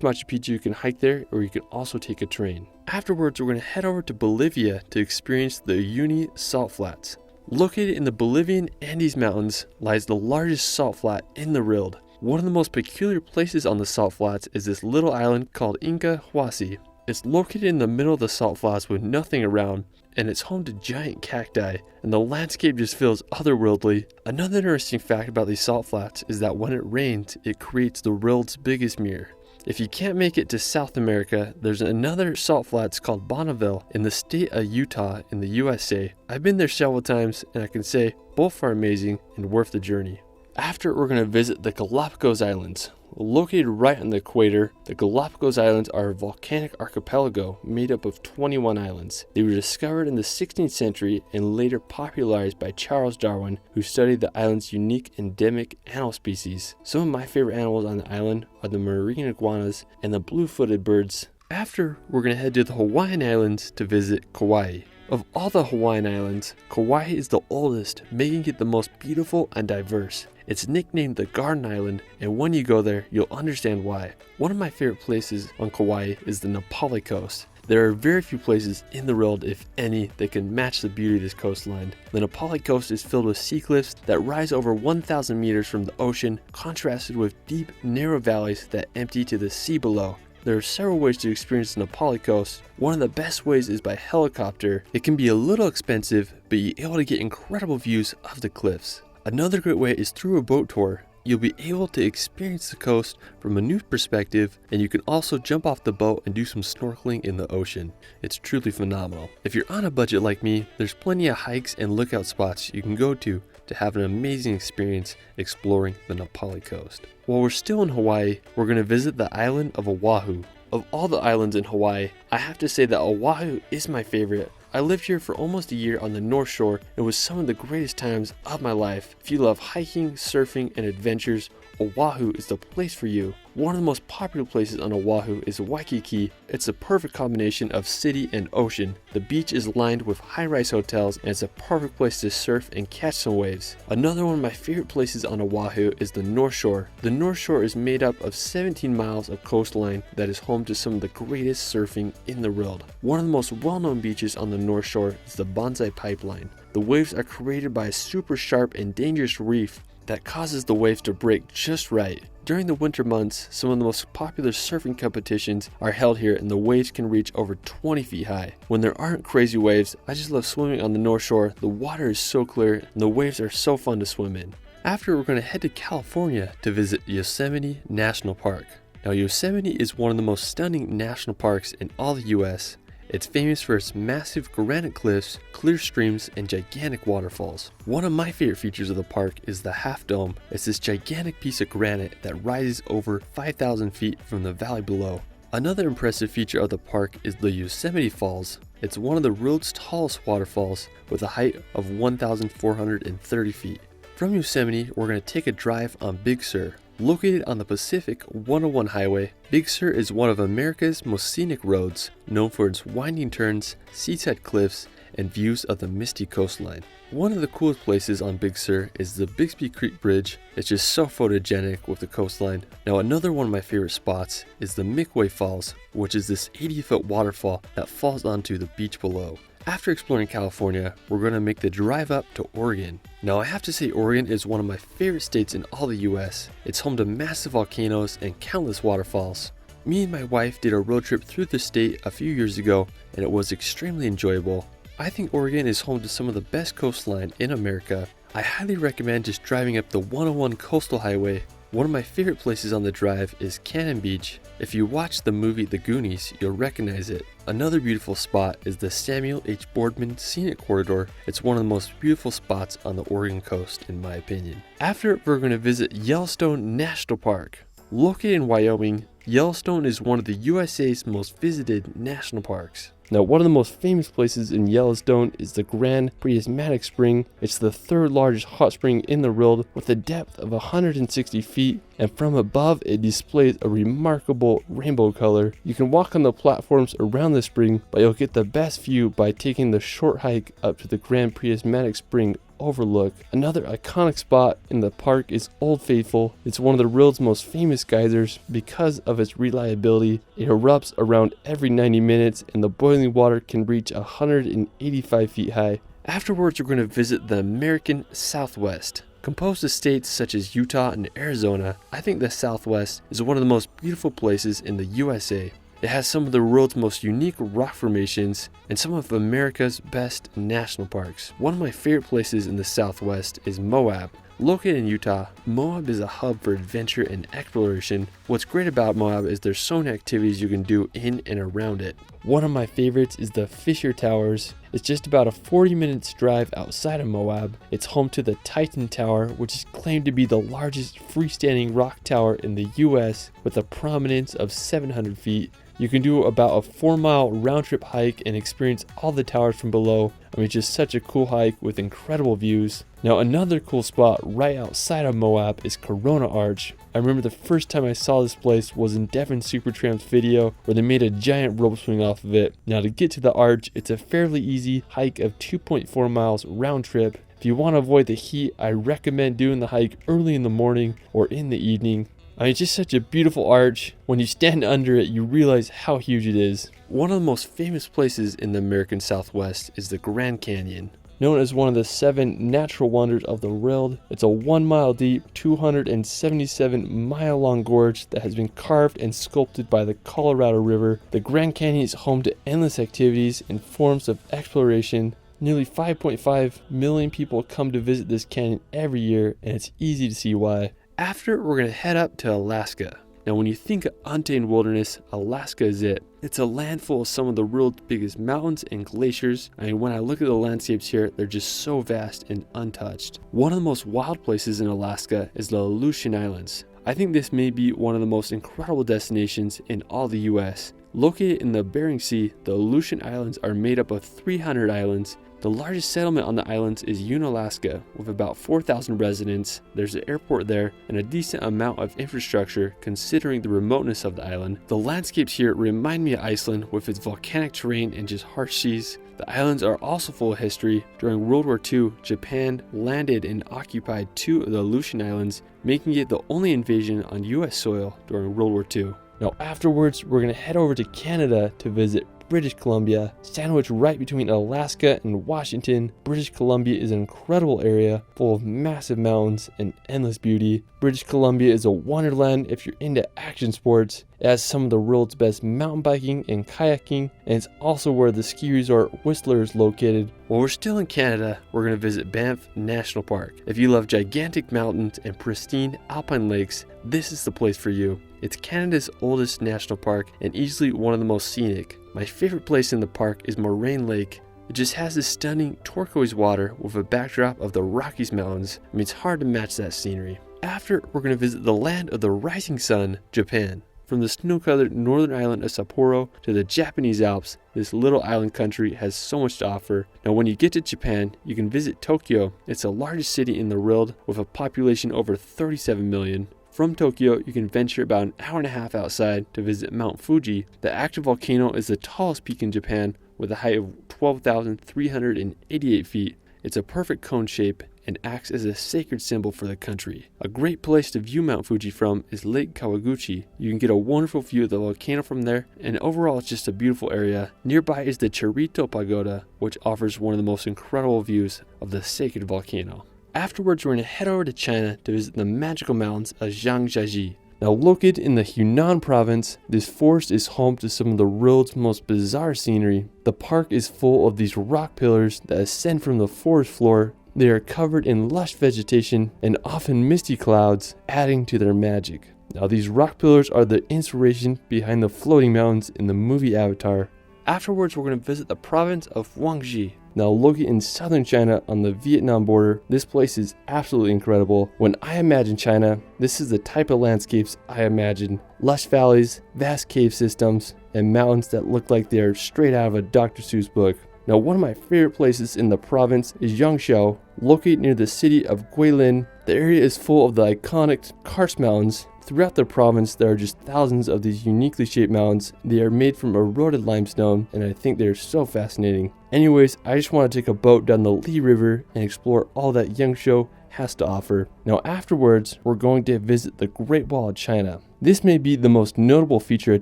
Machu Picchu, you can hike there, or you can also take a train. Afterwards, we're going to head over to Bolivia to experience the Uyuni Salt Flats. Located in the Bolivian Andes Mountains lies the largest salt flat in the world. One of the most peculiar places on the salt flats is this little island called Inca Huasi. It's located in the middle of the salt flats with nothing around, and it's home to giant cacti, and the landscape just feels otherworldly. Another interesting fact about these salt flats is that when it rains, it creates the world's biggest mirror. If you can't make it to South America, there's another salt flats called Bonneville in the state of Utah in the USA. I've been there several times, and I can say both are amazing and worth the journey. After, we're going to visit the Galapagos Islands. Located right on the equator, the Galapagos Islands are a volcanic archipelago made up of 21 islands. They were discovered in the 16th century and later popularized by Charles Darwin, who studied the island's unique endemic animal species. Some of my favorite animals on the island are the marine iguanas and the blue-footed birds. After, we're going to head to the Hawaiian Islands to visit Kauai. Of all the Hawaiian Islands, Kauai is the oldest, making it the most beautiful and diverse. It's nicknamed the Garden Island, and when you go there, you'll understand why. One of my favorite places on Kauai is the Nepali coast. There are very few places in the world, if any, that can match the beauty of this coastline. The Nepali coast is filled with sea cliffs that rise over 1,000 meters from the ocean, contrasted with deep, narrow valleys that empty to the sea below. There are several ways to experience the Nepali coast. One of the best ways is by helicopter. It can be a little expensive, but you're able to get incredible views of the cliffs. Another great way is through a boat tour. You'll be able to experience the coast from a new perspective, and you can also jump off the boat and do some snorkeling in the ocean. It's truly phenomenal. If you're on a budget like me, there's plenty of hikes and lookout spots you can go to have an amazing experience exploring the Nepali coast. While we're still in Hawaii, we're going to visit the island of Oahu. Of all the islands in Hawaii, I have to say that Oahu is my favorite. I lived here for almost a year on the North Shore. It was some of the greatest times of my life. If you love hiking, surfing, and adventures, Oahu is the place for you. One of the most popular places on Oahu is Waikiki. It's a perfect combination of city and ocean. The beach is lined with high-rise hotels, and it's a perfect place to surf and catch some waves. Another one of my favorite places on Oahu is the North Shore. The North Shore is made up of 17 miles of coastline that is home to some of the greatest surfing in the world. One of the most well-known beaches on the North Shore is the Bonsai Pipeline. The waves are created by a super sharp and dangerous reef that causes the waves to break just right. During the winter months, some of the most popular surfing competitions are held here, and the waves can reach over 20 feet high. When there aren't crazy waves, I just love swimming on the North Shore. The water is so clear and the waves are so fun to swim in. After, we're going to head to California to visit Yosemite National Park. Now, Yosemite is one of the most stunning national parks in all the US. It's famous for its massive granite cliffs, clear streams, and gigantic waterfalls. One of my favorite features of the park is the Half Dome. It's this gigantic piece of granite that rises over 5,000 feet from the valley below. Another impressive feature of the park is the Yosemite Falls. It's one of the world's tallest waterfalls with a height of 1,430 feet. From Yosemite, we're going to take a drive on Big Sur. Located on the Pacific 101 highway, Big Sur is one of America's most scenic roads, known for its winding turns, seaside cliffs, and views of the misty coastline. One of the coolest places on Big Sur is the Bixby Creek Bridge. It's just so photogenic with the coastline. Now another one of my favorite spots is the Iguazu Falls, which is this 80-foot waterfall that falls onto the beach below. After exploring California, we're going to make the drive up to Oregon. Now I have to say Oregon is one of my favorite states in all the US. It's home to massive volcanoes and countless waterfalls. Me and my wife did a road trip through the state a few years ago and it was extremely enjoyable. I think Oregon is home to some of the best coastline in America. I highly recommend just driving up the 101 Coastal Highway. One of my favorite places on the drive is Cannon Beach. If you watch the movie The Goonies, you'll recognize it. Another beautiful spot is the Samuel H. Boardman Scenic Corridor. It's one of the most beautiful spots on the Oregon coast in my opinion. After, we're going to visit Yellowstone National Park. Located in Wyoming, Yellowstone is one of the USA's most visited national parks. Now, one of the most famous places in Yellowstone is the Grand Prismatic Spring. It's the third largest hot spring in the world with a depth of 160 feet, and from above it displays a remarkable rainbow color. You can walk on the platforms around the spring, but you'll get the best view by taking the short hike up to the Grand Prismatic Spring overlook. Another iconic spot in the park is Old Faithful. It's one of the world's most famous geysers because of its reliability. It erupts around every 90 minutes and the boiling water can reach 185 feet high. Afterwards, we're going to visit the American Southwest. Composed of states such as Utah and Arizona, I think the Southwest is one of the most beautiful places in the USA. It has some of the world's most unique rock formations and some of America's best national parks. One of my favorite places in the Southwest is Moab. Located in Utah, Moab is a hub for adventure and exploration. What's great about Moab is there's so many activities you can do in and around it. One of my favorites is the Fisher Towers. It's just about a 40-minute drive outside of Moab. It's home to the Titan Tower, which is claimed to be the largest freestanding rock tower in the US with a prominence of 700 feet. You can do about a 4-mile round-trip hike and experience all the towers from below. I mean, just such a cool hike with incredible views. Now, another cool spot right outside of Moab is Corona Arch. I remember the first time I saw this place was in Devon Supertramp's video where they made a giant rope swing off of it. Now, to get to the arch, it's a fairly easy hike of 2.4 miles round trip. If you want to avoid the heat, I recommend doing the hike early in the morning or in the evening. I mean, it's just such a beautiful arch. When you stand under it, you realize how huge it is. One of the most famous places in the American Southwest is the Grand Canyon. Known as one of the 7 natural wonders of the world, it's a 1-mile deep, 277-mile long gorge that has been carved and sculpted by the Colorado River. The Grand Canyon is home to endless activities and forms of exploration. Nearly 5.5 million people come to visit this canyon every year, and it's easy to see why. After, we're going to head up to Alaska. Now, when you think of untamed wilderness, Alaska is it. It's a land full of some of the world's biggest mountains and glaciers. I mean, when I look at the landscapes here, they're just so vast and untouched. One of the most wild places in Alaska is the Aleutian Islands. I think this may be one of the most incredible destinations in all the US. Located in the Bering Sea, the Aleutian Islands are made up of 300 islands. The largest settlement on the islands is Unalaska, with about 4,000 residents. There's an airport there and a decent amount of infrastructure considering the remoteness of the island. The landscapes here remind me of Iceland with its volcanic terrain and just harsh seas. The islands are also full of history. During World War II, Japan landed and occupied 2 of the Aleutian Islands, making it the only invasion on US soil during World War II. Now afterwards, we're going to head over to Canada to visit British Columbia. Sandwiched right between Alaska and Washington, British Columbia is an incredible area full of massive mountains and endless beauty. British Columbia is a wonderland if you're into action sports. It has some of the world's best mountain biking and kayaking, and it's also where the ski resort Whistler is located. While we're still in Canada, we're going to visit Banff National Park. If you love gigantic mountains and pristine alpine lakes, this is the place for you. It's Canada's oldest national park and easily one of the most scenic. My favorite place in the park is Moraine Lake. It just has this stunning turquoise water with a backdrop of the Rockies Mountains. I mean, it's hard to match that scenery. After, we're going to visit the land of the rising sun, Japan. From the snow-covered northern island of Sapporo to the Japanese Alps, this little island country has so much to offer. Now, when you get to Japan, you can visit Tokyo. It's the largest city in the world with a population over 37 million. From Tokyo, you can venture about an hour and a half outside to visit Mount Fuji. The active volcano is the tallest peak in Japan with a height of 12,388 feet. It's a perfect cone shape and acts as a sacred symbol for the country. A great place to view Mount Fuji from is Lake Kawaguchi. You can get a wonderful view of the volcano from there, and overall it's just a beautiful area. Nearby is the Charito Pagoda, which offers one of the most incredible views of the sacred volcano. Afterwards, we're going to head over to China to visit the magical mountains of Zhangjiajie. Now, located in the Hunan province, this forest is home to some of the world's most bizarre scenery. The park is full of these rock pillars that ascend from the forest floor. They are covered in lush vegetation and often misty clouds, adding to their magic. Now, these rock pillars are the inspiration behind the floating mountains in the movie Avatar. Afterwards, we're going to visit the province of Guangxi. Now, located in southern China on the Vietnam border, this place is absolutely incredible. When I imagine China, this is the type of landscapes I imagine. Lush valleys, vast cave systems, and mountains that look like they're straight out of a Dr. Seuss book. Now, one of my favorite places in the province is Yangshuo, located near the city of Guilin. The area is full of the iconic karst mountains. Throughout the province, there are just thousands of these uniquely shaped mountains. They are made from eroded limestone, and I think they're so fascinating. Anyways, I just want to take a boat down the Li River and explore all that Yangshuo has to offer. Now, afterwards, we're going to visit the Great Wall of China. This may be the most notable feature of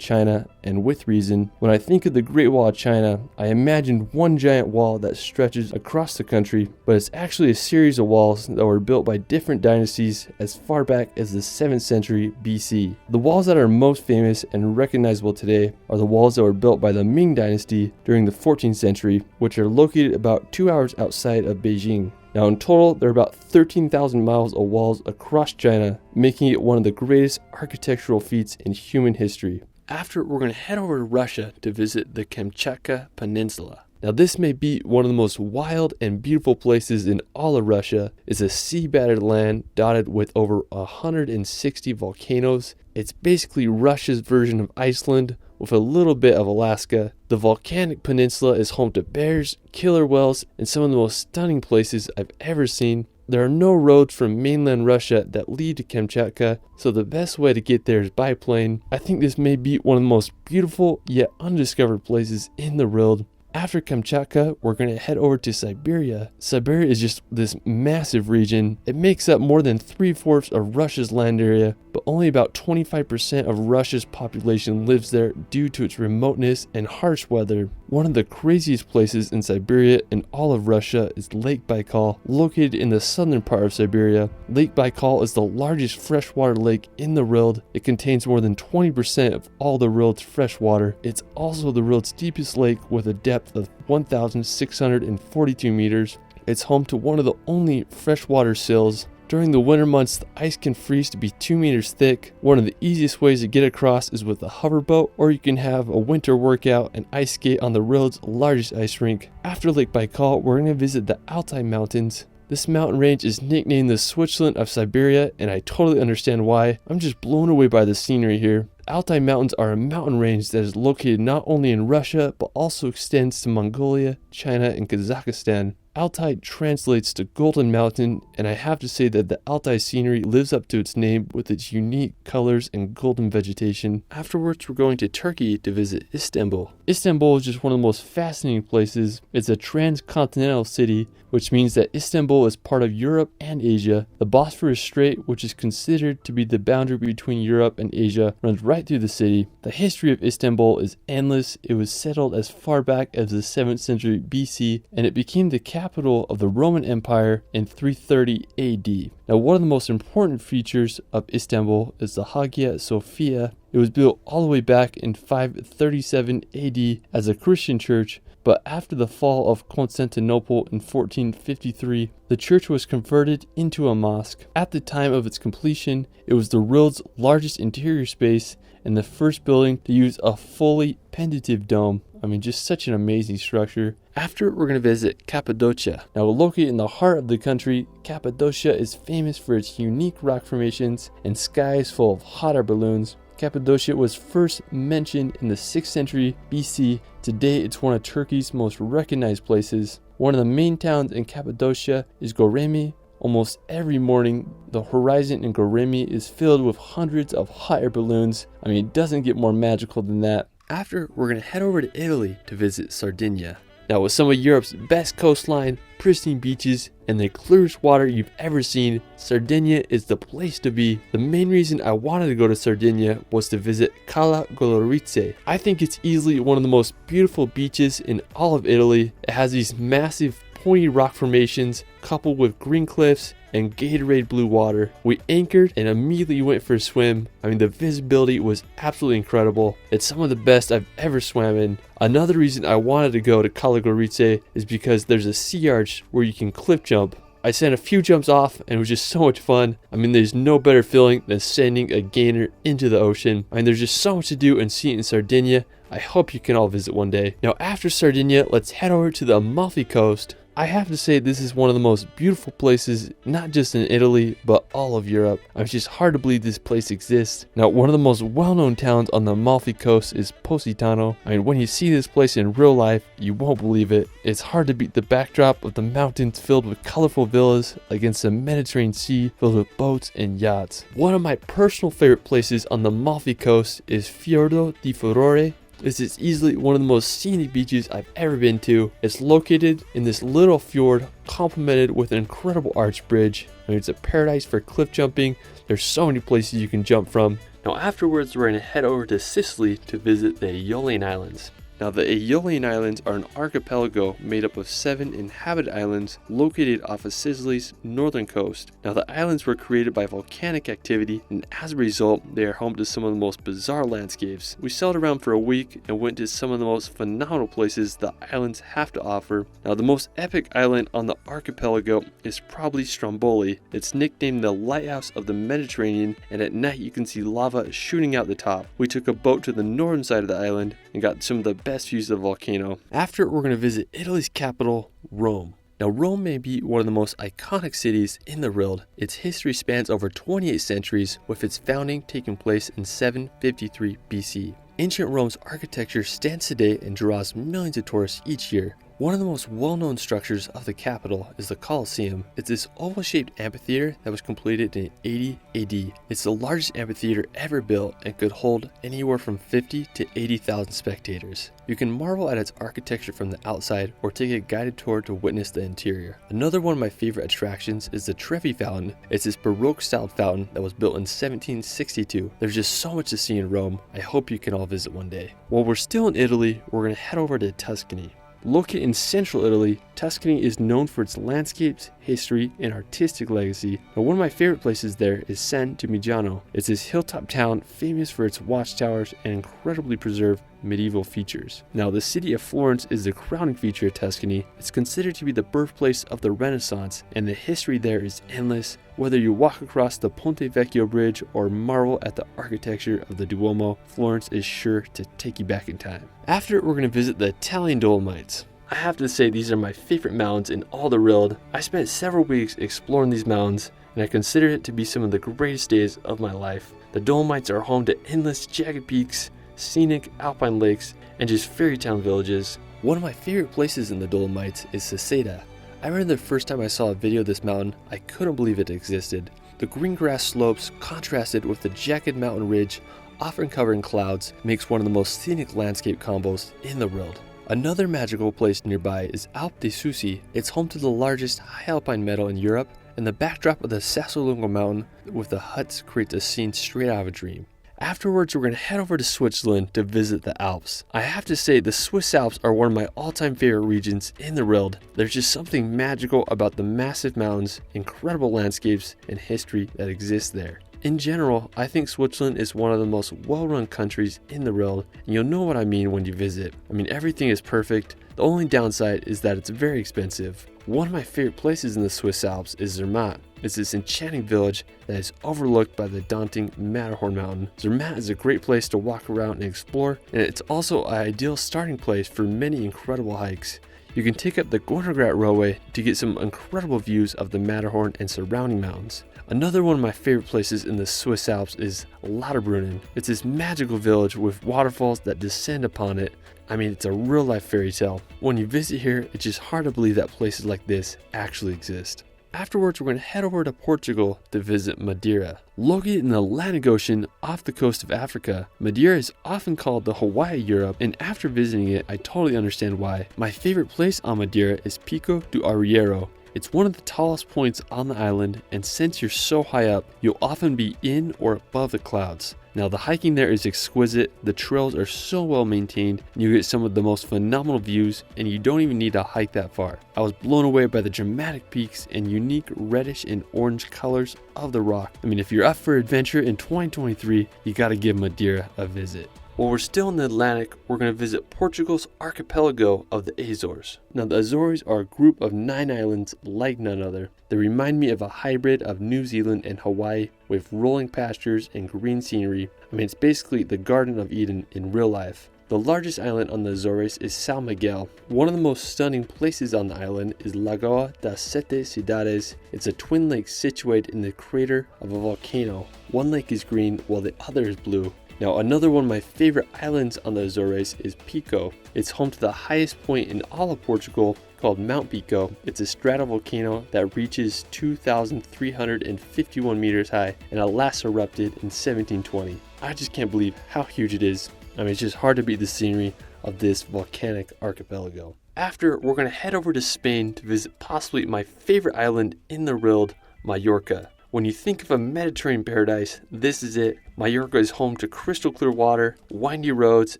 China, and with reason. When I think of the Great Wall of China, I imagine one giant wall that stretches across the country, but it's actually a series of walls that were built by different dynasties as far back as the 7th century BC. The walls that are most famous and recognizable today are the walls that were built by the Ming dynasty during the 14th century, which are located about 2 hours outside of Beijing. Now, in total, there are about 13,000 miles of walls across China, making it one of the greatest architectural feats in human history. After, we're going to head over to Russia to visit the Kamchatka Peninsula. Now, this may be one of the most wild and beautiful places in all of Russia. It's a sea-battered land dotted with over 160 volcanoes. It's basically Russia's version of Iceland, with a little bit of Alaska. The volcanic peninsula is home to bears, killer whales, and some of the most stunning places I've ever seen. There are no roads from mainland Russia that lead to Kamchatka, so the best way to get there is by plane. I think this may be one of the most beautiful yet undiscovered places in the world. After Kamchatka, we're going to head over to Siberia. Siberia is just this massive region. It makes up more than 3/4 of Russia's land area, but only about 25% of Russia's population lives there due to its remoteness and harsh weather. One of the craziest places in Siberia and all of Russia is Lake Baikal, located in the southern part of Siberia. Lake Baikal is the largest freshwater lake in the world. It contains more than 20% of all the world's fresh water. It's also the world's deepest lake with a depth of 1,642 meters. It's home to one of the only freshwater sills. During the winter months, the ice can freeze to be 2 meters thick. One of the easiest ways to get across is with a hoverboat, or you can have a winter workout and ice skate on the world's largest ice rink. After Lake Baikal, we're going to visit the Altai Mountains. This mountain range is nicknamed the Switzerland of Siberia, and I totally understand why. I'm just blown away by the scenery here. Altai Mountains are a mountain range that is located not only in Russia, but also extends to Mongolia, China, and Kazakhstan. Altai translates to Golden Mountain, and I have to say that the Altai scenery lives up to its name with its unique colors and golden vegetation. Afterwards, we're going to Turkey to visit Istanbul. Istanbul is just one of the most fascinating places. It's a transcontinental city, which means that Istanbul is part of Europe and Asia. The Bosphorus Strait, which is considered to be the boundary between Europe and Asia, runs right through the city. The history of Istanbul is endless. It was settled as far back as the 7th century BC, and it became the capital of the Roman Empire in 330 AD. Now, one of the most important features of Istanbul is the Hagia Sophia. It was built all the way back in 537 AD as a Christian church, but after the fall of Constantinople in 1453, the church was converted into a mosque. At the time of its completion, it was the world's largest interior space and the first building to use a fully pendative dome. I mean, just such an amazing structure. After, we're going to visit Cappadocia. Now, located in the heart of the country, Cappadocia is famous for its unique rock formations and skies full of hot air balloons. Cappadocia was first mentioned in the 6th century BC. Today, it's one of Turkey's most recognized places. One of the main towns in Cappadocia is Göreme, Almost every morning, the horizon in Goremi is filled with hundreds of hot air balloons. I mean, it doesn't get more magical than that. After, we're going to head over to Italy to visit Sardinia. Now, with some of Europe's best coastline, pristine beaches, and the clearest water you've ever seen, Sardinia is the place to be. The main reason I wanted to go to Sardinia was to visit Cala Golorizze. I think it's easily one of the most beautiful beaches in all of Italy. It has these massive pointy rock formations coupled with green cliffs and Gatorade blue water. We anchored and immediately went for a swim. I mean, the visibility was absolutely incredible. It's some of the best I've ever swam in. Another reason I wanted to go to Cala Golorizze is because there's a sea arch where you can cliff jump. I sent a few jumps off and it was just so much fun. I mean, there's no better feeling than sending a gainer into the ocean. I mean, there's just so much to do and see in Sardinia. I hope you can all visit one day. Now, after Sardinia, let's head over to the Amalfi Coast. I have to say this is one of the most beautiful places, not just in Italy, but all of Europe. It's just hard to believe this place exists. Now, one of the most well-known towns on the Amalfi Coast is Positano. I mean, when you see this place in real life, you won't believe it. It's hard to beat the backdrop of the mountains filled with colorful villas against the Mediterranean Sea filled with boats and yachts. One of my personal favorite places on the Amalfi Coast is Fiordo di Furore. This is easily one of the most scenic beaches I've ever been to. It's located in this little fjord complemented with an incredible arch bridge. I mean, it's a paradise for cliff jumping. There's so many places you can jump from. Now afterwards, we're going to head over to Sicily to visit the Aeolian Islands. Now, the Aeolian Islands are an archipelago made up of 7 inhabited islands located off of Sicily's northern coast. Now, the islands were created by volcanic activity, and as a result, they are home to some of the most bizarre landscapes. We sailed around for a week and went to some of the most phenomenal places the islands have to offer. Now, the most epic island on the archipelago is probably Stromboli. It's nicknamed the Lighthouse of the Mediterranean, and at night you can see lava shooting out the top. We took a boat to the northern side of the island and got some of the best views of the volcano. After, we're going to visit Italy's capital, Rome. Now, Rome may be one of the most iconic cities in the world. Its history spans over 28 centuries, with its founding taking place in 753 BC. Ancient Rome's architecture stands today and draws millions of tourists each year. One of the most well-known structures of the capital is the Colosseum. It's this oval-shaped amphitheater that was completed in 80 AD. It's the largest amphitheater ever built and could hold anywhere from 50 to 80,000 spectators. You can marvel at its architecture from the outside or take a guided tour to witness the interior. Another one of my favorite attractions is the Trevi Fountain. It's this Baroque-styled fountain that was built in 1762. There's just so much to see in Rome. I hope you can all visit one day. While we're still in Italy, we're going to head over to Tuscany. Located in central Italy, Tuscany is known for its landscapes, history, and artistic legacy. Now, one of my favorite places there is San Gimignano. It's this hilltop town famous for its watchtowers and incredibly preserved medieval features. Now, the city of Florence is the crowning feature of Tuscany. It's considered to be the birthplace of the Renaissance, and the history there is endless. Whether you walk across the Ponte Vecchio Bridge or marvel at the architecture of the Duomo, Florence is sure to take you back in time. After, we're going to visit the Italian Dolomites. I have to say these are my favorite mountains in all the world. I spent several weeks exploring these mountains, and I consider it to be some of the greatest days of my life. The Dolomites are home to endless jagged peaks, scenic alpine lakes, and just fairy town villages. One of my favorite places in the Dolomites is Saseda. I remember the first time I saw a video of this mountain, I couldn't believe it existed. The green grass slopes contrasted with the jagged mountain ridge, often covered in clouds, makes one of the most scenic landscape combos in the world. Another magical place nearby is Alpe di Susi. It's home to the largest high alpine meadow in Europe, and the backdrop of the Sassolungo mountain with the huts creates a scene straight out of a dream. Afterwards, we're going to head over to Switzerland to visit the Alps. I have to say the Swiss Alps are one of my all-time favorite regions in the world. There's just something magical about the massive mountains, incredible landscapes, and history that exists there. In general, I think Switzerland is one of the most well-run countries in the world, and you'll know what I mean when you visit. I mean, everything is perfect. The only downside is that it's very expensive. One of my favorite places in the Swiss Alps is Zermatt. It's this enchanting village that is overlooked by the daunting Matterhorn mountain. Zermatt is a great place to walk around and explore, and it's also an ideal starting place for many incredible hikes. You can take up the Gornergrat Railway to get some incredible views of the Matterhorn and surrounding mountains. Another one of my favorite places in the Swiss Alps is Lauterbrunnen. It's this magical village with waterfalls that descend upon it. I mean, it's a real life fairy tale. When you visit here, it's just hard to believe that places like this actually exist. Afterwards, we're going to head over to Portugal to visit Madeira. Located in the Atlantic Ocean off the coast of Africa, Madeira is often called the Hawaii of Europe, and after visiting it, I totally understand why. My favorite place on Madeira is Pico do Arriero. It's one of the tallest points on the island, and since you're so high up, you'll often be in or above the clouds. Now the hiking there is exquisite, the trails are so well maintained, and you get some of the most phenomenal views, and you don't even need to hike that far. I was blown away by the dramatic peaks and unique reddish and orange colors of the rock. I mean, if you're up for adventure in 2023, you gotta give Madeira a visit. While we're still in the Atlantic, we're going to visit Portugal's archipelago of the Azores. Now the Azores are a group of 9 islands like none other. They remind me of a hybrid of New Zealand and Hawaii with rolling pastures and green scenery. I mean, it's basically the Garden of Eden in real life. The largest island on the Azores is São Miguel. One of the most stunning places on the island is Lagoa das Sete Cidades. It's a twin lake situated in the crater of a volcano. One lake is green while the other is blue. Now another one of my favorite islands on the Azores is Pico. It's home to the highest point in all of Portugal called Mount Pico. It's a stratovolcano that reaches 2,351 meters high and it last erupted in 1720. I just can't believe how huge it is. I mean, it's just hard to beat the scenery of this volcanic archipelago. After, we're going to head over to Spain to visit possibly my favorite island in the world, Mallorca. When you think of a Mediterranean paradise, this is it. Mallorca is home to crystal clear water, windy roads,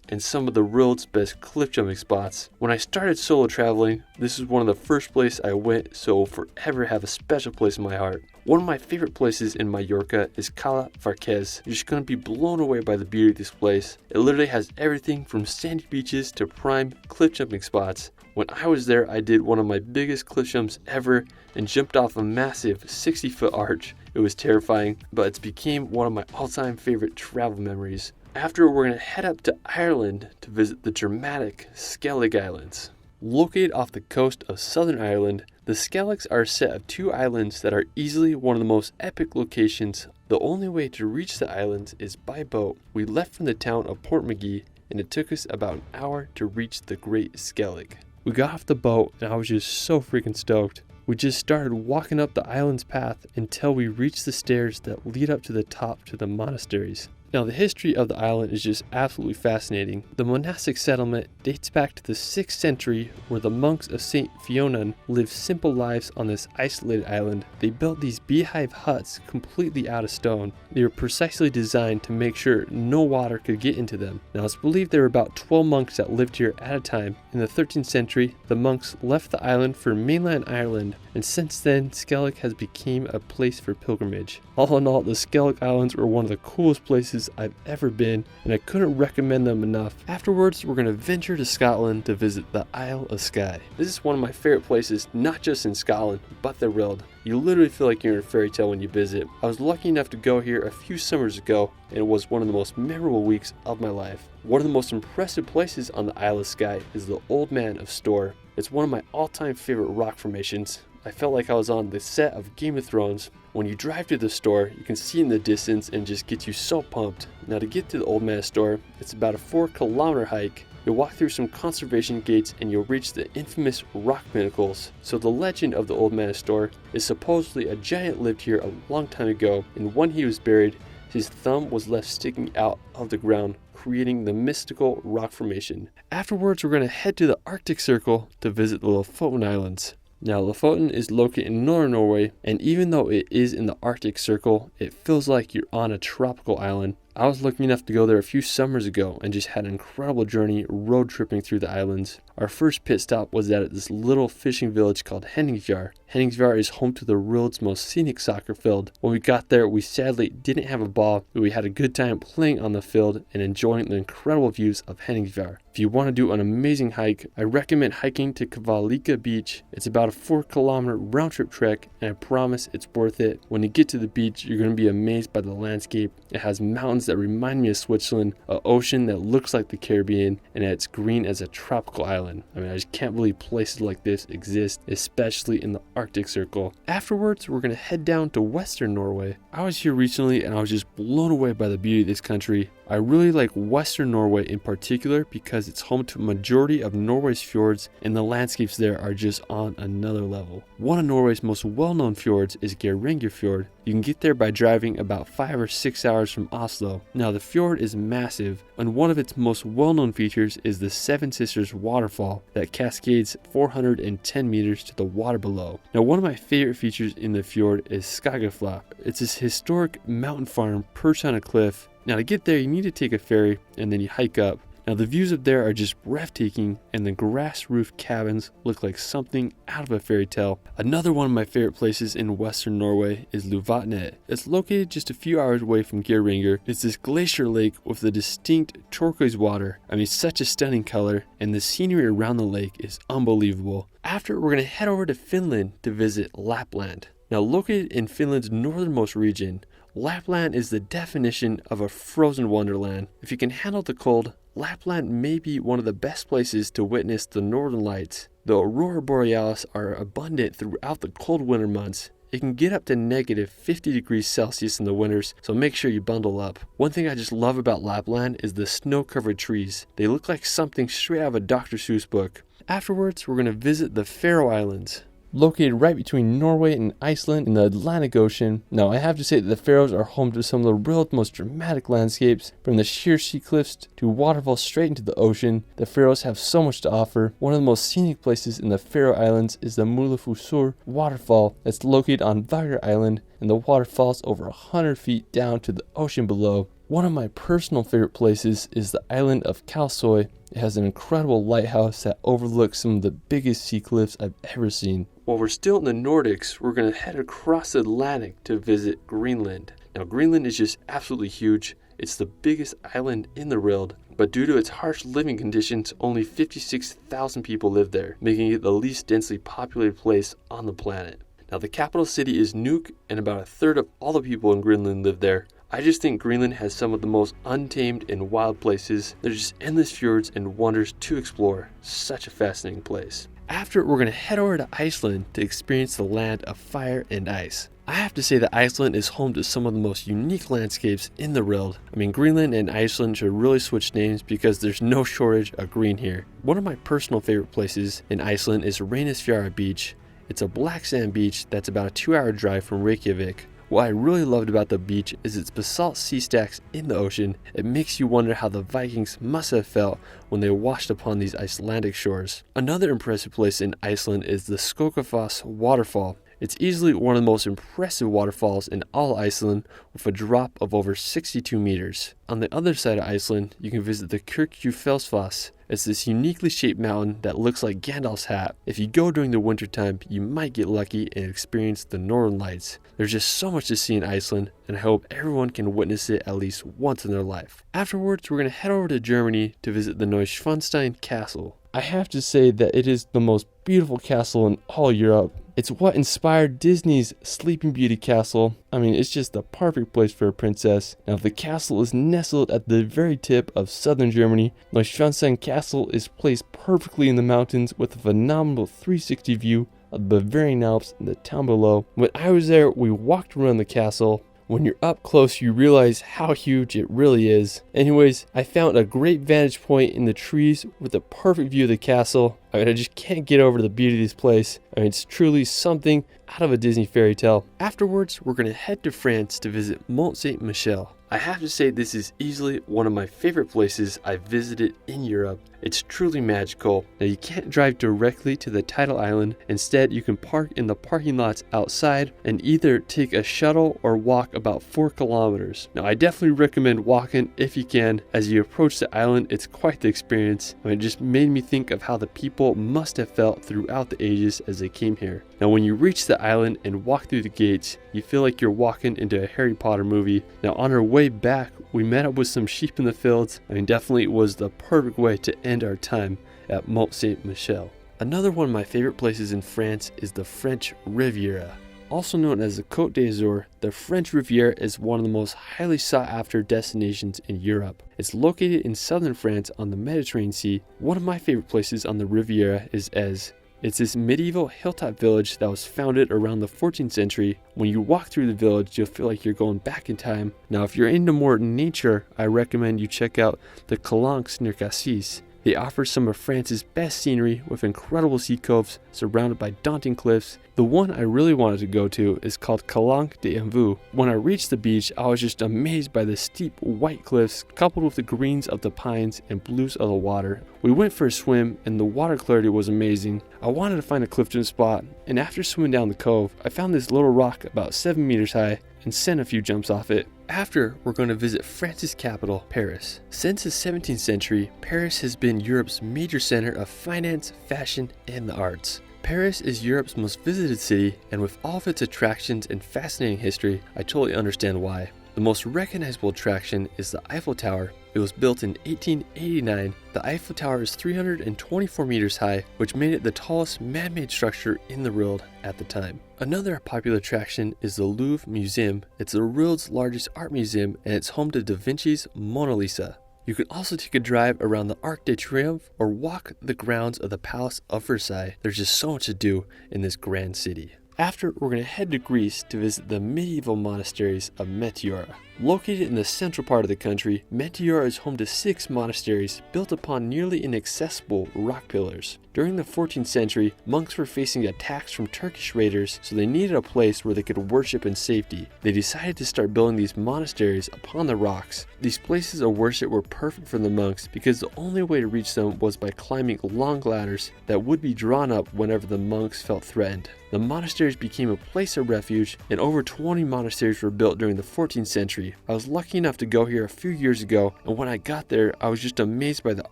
and some of the world's best cliff jumping spots. When I started solo traveling, this is one of the first places I went, so will forever have a special place in my heart. One of my favorite places in Mallorca is Cala Farquez. You're just going to be blown away by the beauty of this place. It literally has everything from sandy beaches to prime cliff jumping spots. When I was there, I did one of my biggest cliff jumps ever and jumped off a massive 60-foot arch. It was terrifying, but it's became one of my all-time favorite travel memories. After, we're going to head up to Ireland to visit the dramatic Skellig Islands. Located off the coast of Southern Ireland, the Skelligs are a set of 2 islands that are easily one of the most epic locations. The only way to reach the islands is by boat. We left from the town of Portmagee, and it took us about an hour to reach the Great Skellig. We got off the boat, and I was just so freaking stoked. We just started walking up the island's path until we reached the stairs that lead up to the top to the monasteries. Now, the history of the island is just absolutely fascinating. The monastic settlement dates back to the 6th century, where the monks of St. Fionan lived simple lives on this isolated island. They built these beehive huts completely out of stone. They were precisely designed to make sure no water could get into them. Now, it's believed there were about 12 monks that lived here at a time. In the 13th century, the monks left the island for mainland Ireland, and since then, Skellig has become a place for pilgrimage. All in all, the Skellig Islands were one of the coolest places I've ever been, and I couldn't recommend them enough. Afterwards, we're going to venture to Scotland to visit the Isle of Skye. This is one of my favorite places, not just in Scotland, but the world. You literally feel like you're in a fairy tale when you visit. I was lucky enough to go here a few summers ago, and it was one of the most memorable weeks of my life. One of the most impressive places on the Isle of Skye is the Old Man of Storr. It's one of my all-time favorite rock formations. I felt like I was on the set of Game of Thrones. When you drive to the store, you can see in the distance and just gets you so pumped. Now, to get to the Old Man Store, it's about a 4-kilometer hike. You'll walk through some conservation gates and you'll reach the infamous rock pinnacles. So the legend of the Old Man Store is supposedly a giant lived here a long time ago, and when he was buried, his thumb was left sticking out of the ground, creating the mystical rock formation. Afterwards, we're going to head to the Arctic Circle to visit the Lofoten Islands. Now, Lofoten is located in northern Norway, and even though it is in the Arctic Circle, it feels like you're on a tropical island. I was lucky enough to go there a few summers ago and just had an incredible journey road tripping through the islands. Our first pit stop was at this little fishing village called Henningsvær. Henningsvær is home to the world's most scenic soccer field. When we got there, we sadly didn't have a ball, but we had a good time playing on the field and enjoying the incredible views of Henningsvær. If you want to do an amazing hike, I recommend hiking to Kvalika Beach. It's about a 4-kilometer round trip trek, and I promise it's worth it. When you get to the beach, you're going to be amazed by the landscape. It has mountains that remind me of Switzerland, an ocean that looks like the Caribbean, and it's green as a tropical island. I mean, I just can't believe places like this exist, especially in the Arctic Circle. Afterwards, we're going to head down to Western Norway. I was here recently and I was just blown away by the beauty of this country. I really like Western Norway in particular because it's home to a majority of Norway's fjords and the landscapes there are just on another level. One of Norway's most well-known fjords is Geiranger Fjord. You can get there by driving about 5 or 6 hours from Oslo. Now the fjord is massive and one of its most well-known features is the Seven Sisters waterfall that cascades 410 meters to the water below. Now one of my favorite features in the fjord is Skagaflap. It's this historic mountain farm perched on a cliff. Now to get there you need to take a ferry and then you hike up. Now the views up there are just breathtaking and the grass roof cabins look like something out of a fairy tale. Another one of my favorite places in Western Norway is Luvatnet. It's located just a few hours away from Geiranger. It's this glacier lake with a distinct turquoise water. I mean such a stunning color and the scenery around the lake is unbelievable. After we're going to head over to Finland to visit Lapland. Now located in Finland's northernmost region, Lapland is the definition of a frozen wonderland. If you can handle the cold, Lapland may be one of the best places to witness the northern lights. The aurora borealis are abundant throughout the cold winter months. It can get up to negative 50 degrees Celsius in the winters, so make sure you bundle up. One thing I just love about Lapland is the snow-covered trees. They look like something straight out of a Dr. Seuss book. Afterwards, we're going to visit the Faroe Islands. Located right between Norway and Iceland in the Atlantic Ocean. Now I have to say that the Faroes are home to some of the world's most dramatic landscapes, from the sheer sea cliffs to waterfalls straight into the ocean. The Faroes have so much to offer. One of the most scenic places in the Faroe Islands is the Mulefusur waterfall that's located on Vagar Island, and the water falls over 100 feet down to the ocean below. One of my personal favorite places is the island of Kalsoy. It has an incredible lighthouse that overlooks some of the biggest sea cliffs I've ever seen. While we're still in the Nordics, we're going to head across the Atlantic to visit Greenland. Now Greenland is just absolutely huge. It's the biggest island in the world, but due to its harsh living conditions, only 56,000 people live there, making it the least densely populated place on the planet. Now the capital city is Nuuk, and about a third of all the people in Greenland live there. I just think Greenland has some of the most untamed and wild places. There's just endless fjords and wonders to explore. Such a fascinating place. After, we're going to head over to Iceland to experience the land of fire and ice. I have to say that Iceland is home to some of the most unique landscapes in the world. I mean, Greenland and Iceland should really switch names because there's no shortage of green here. One of my personal favorite places in Iceland is Reynisfjara Beach. It's a black sand beach that's about a 2-hour drive from Reykjavik. What I really loved about the beach is its basalt sea stacks in the ocean. It makes you wonder how the Vikings must have felt when they washed upon these Icelandic shores. Another impressive place in Iceland is the Skogafoss waterfall. It's easily one of the most impressive waterfalls in all Iceland, with a drop of over 62 meters. On the other side of Iceland, you can visit the Kirkjufellsfoss. It's this uniquely shaped mountain that looks like Gandalf's hat. If you go during the wintertime, you might get lucky and experience the northern lights. There's just so much to see in Iceland, and I hope everyone can witness it at least once in their life. Afterwards, we're going to head over to Germany to visit the Neuschwanstein Castle. I have to say that it is the most beautiful castle in all Europe. It's what inspired Disney's Sleeping Beauty castle. I mean, it's just the perfect place for a princess. Now, the castle is nestled at the very tip of southern Germany. Neuschwanstein Castle is placed perfectly in the mountains with a phenomenal 360 view of the Bavarian Alps and the town below. When I was there, we walked around the castle. When you're up close, you realize how huge it really is. Anyways, I found a great vantage point in the trees with a perfect view of the castle. I mean, I just can't get over the beauty of this place. I mean, it's truly something out of a Disney fairy tale. Afterwards, we're going to head to France to visit Mont Saint-Michel. I have to say this is easily one of my favorite places I've visited in Europe. It's truly magical. Now, you can't drive directly to the tidal island. Instead, you can park in the parking lots outside and either take a shuttle or walk about 4 kilometers. Now, I definitely recommend walking if you can. As you approach the island, it's quite the experience. I mean, it just made me think of how the people must have felt throughout the ages as they came here. Now, when you reach the island and walk through the gates, you feel like you're walking into a Harry Potter movie. Now, on our way back, we met up with some sheep in the fields. I mean, definitely was the perfect way to end our time at Mont Saint-Michel. Another one of my favorite places in France is the French Riviera. Also known as the Côte d'Azur, the French Riviera is one of the most highly sought after destinations in Europe. It's located in southern France on the Mediterranean Sea. One of my favorite places on the Riviera is Aix. It's this medieval hilltop village that was founded around the 14th century. When you walk through the village, you'll feel like you're going back in time. Now, if you're into more nature, I recommend you check out the Calanques near Cassis. They offer some of France's best scenery with incredible sea coves surrounded by daunting cliffs. The one I really wanted to go to is called Calanques de Envue. When I reached the beach, I was just amazed by the steep white cliffs coupled with the greens of the pines and blues of the water. We went for a swim and the water clarity was amazing. I wanted to find a clifton spot, and after swimming down the cove, I found this little rock about 7 meters high and sent a few jumps off it. After, we're going to visit France's capital, Paris. Since the 17th century, Paris has been Europe's major center of finance, fashion, and the arts. Paris is Europe's most visited city, and with all of its attractions and fascinating history, I totally understand why. The most recognizable attraction is the Eiffel Tower. It was built in 1889. The Eiffel Tower is 324 meters high, which made it the tallest man-made structure in the world at the time. Another popular attraction is the Louvre Museum. It's the world's largest art museum, and it's home to Da Vinci's Mona Lisa. You can also take a drive around the Arc de Triomphe or walk the grounds of the Palace of Versailles. There's just so much to do in this grand city. After, we're going to head to Greece to visit the medieval monasteries of Meteora. Located in the central part of the country, Meteora is home to 6 monasteries built upon nearly inaccessible rock pillars. During the 14th century, monks were facing attacks from Turkish raiders, so they needed a place where they could worship in safety. They decided to start building these monasteries upon the rocks. These places of worship were perfect for the monks because the only way to reach them was by climbing long ladders that would be drawn up whenever the monks felt threatened. The monasteries became a place of refuge, and over 20 monasteries were built during the 14th century. I was lucky enough to go here a few years ago, and when I got there, I was just amazed by the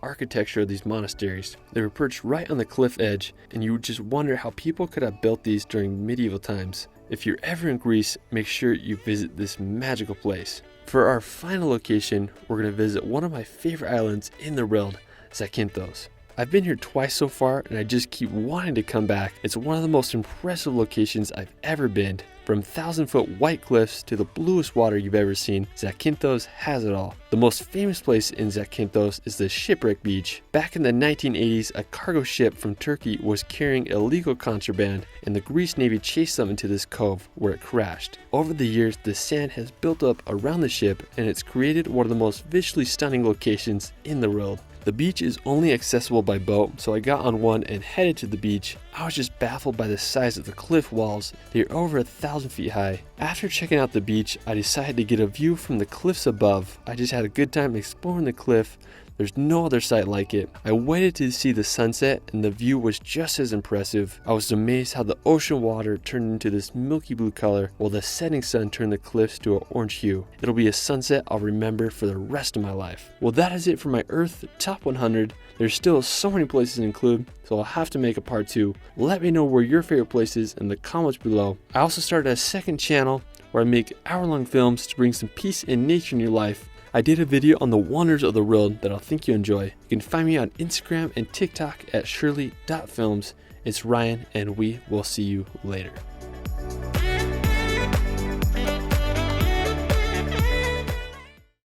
architecture of these monasteries. They were perched right on the cliff edge, and you would just wonder how people could have built these during medieval times. If you're ever in Greece, make sure you visit this magical place. For our final location, we're going to visit one of my favorite islands in the world, Zakynthos. I've been here twice so far, and I just keep wanting to come back. It's one of the most impressive locations I've ever been. From 1,000-foot white cliffs to the bluest water you've ever seen, Zakynthos has it all. The most famous place in Zakynthos is the Shipwreck Beach. Back in the 1980s, a cargo ship from Turkey was carrying illegal contraband, and the Greece Navy chased them into this cove where it crashed. Over the years, the sand has built up around the ship, and it's created one of the most visually stunning locations in the world. The beach is only accessible by boat, so I got on one and headed to the beach. I was just baffled by the size of the cliff walls. They are over 1,000 feet high. After checking out the beach, I decided to get a view from the cliffs above. I just had a good time exploring the cliff. There's no other sight like it. I waited to see the sunset, and the view was just as impressive. I was amazed how the ocean water turned into this milky blue color, while the setting sun turned the cliffs to an orange hue. It'll be a sunset I'll remember for the rest of my life. Well, that is it for my Earth Top 100. There's still so many places to include, so I'll have to make a part 2. Let me know where your favorite place is in the comments below. I also started a second channel where I make hour-long films to bring some peace and nature in your life. I did a video on the wonders of the world that I think you enjoy. You can find me on Instagram and TikTok at shirley.films. It's Ryan, and we will see you later.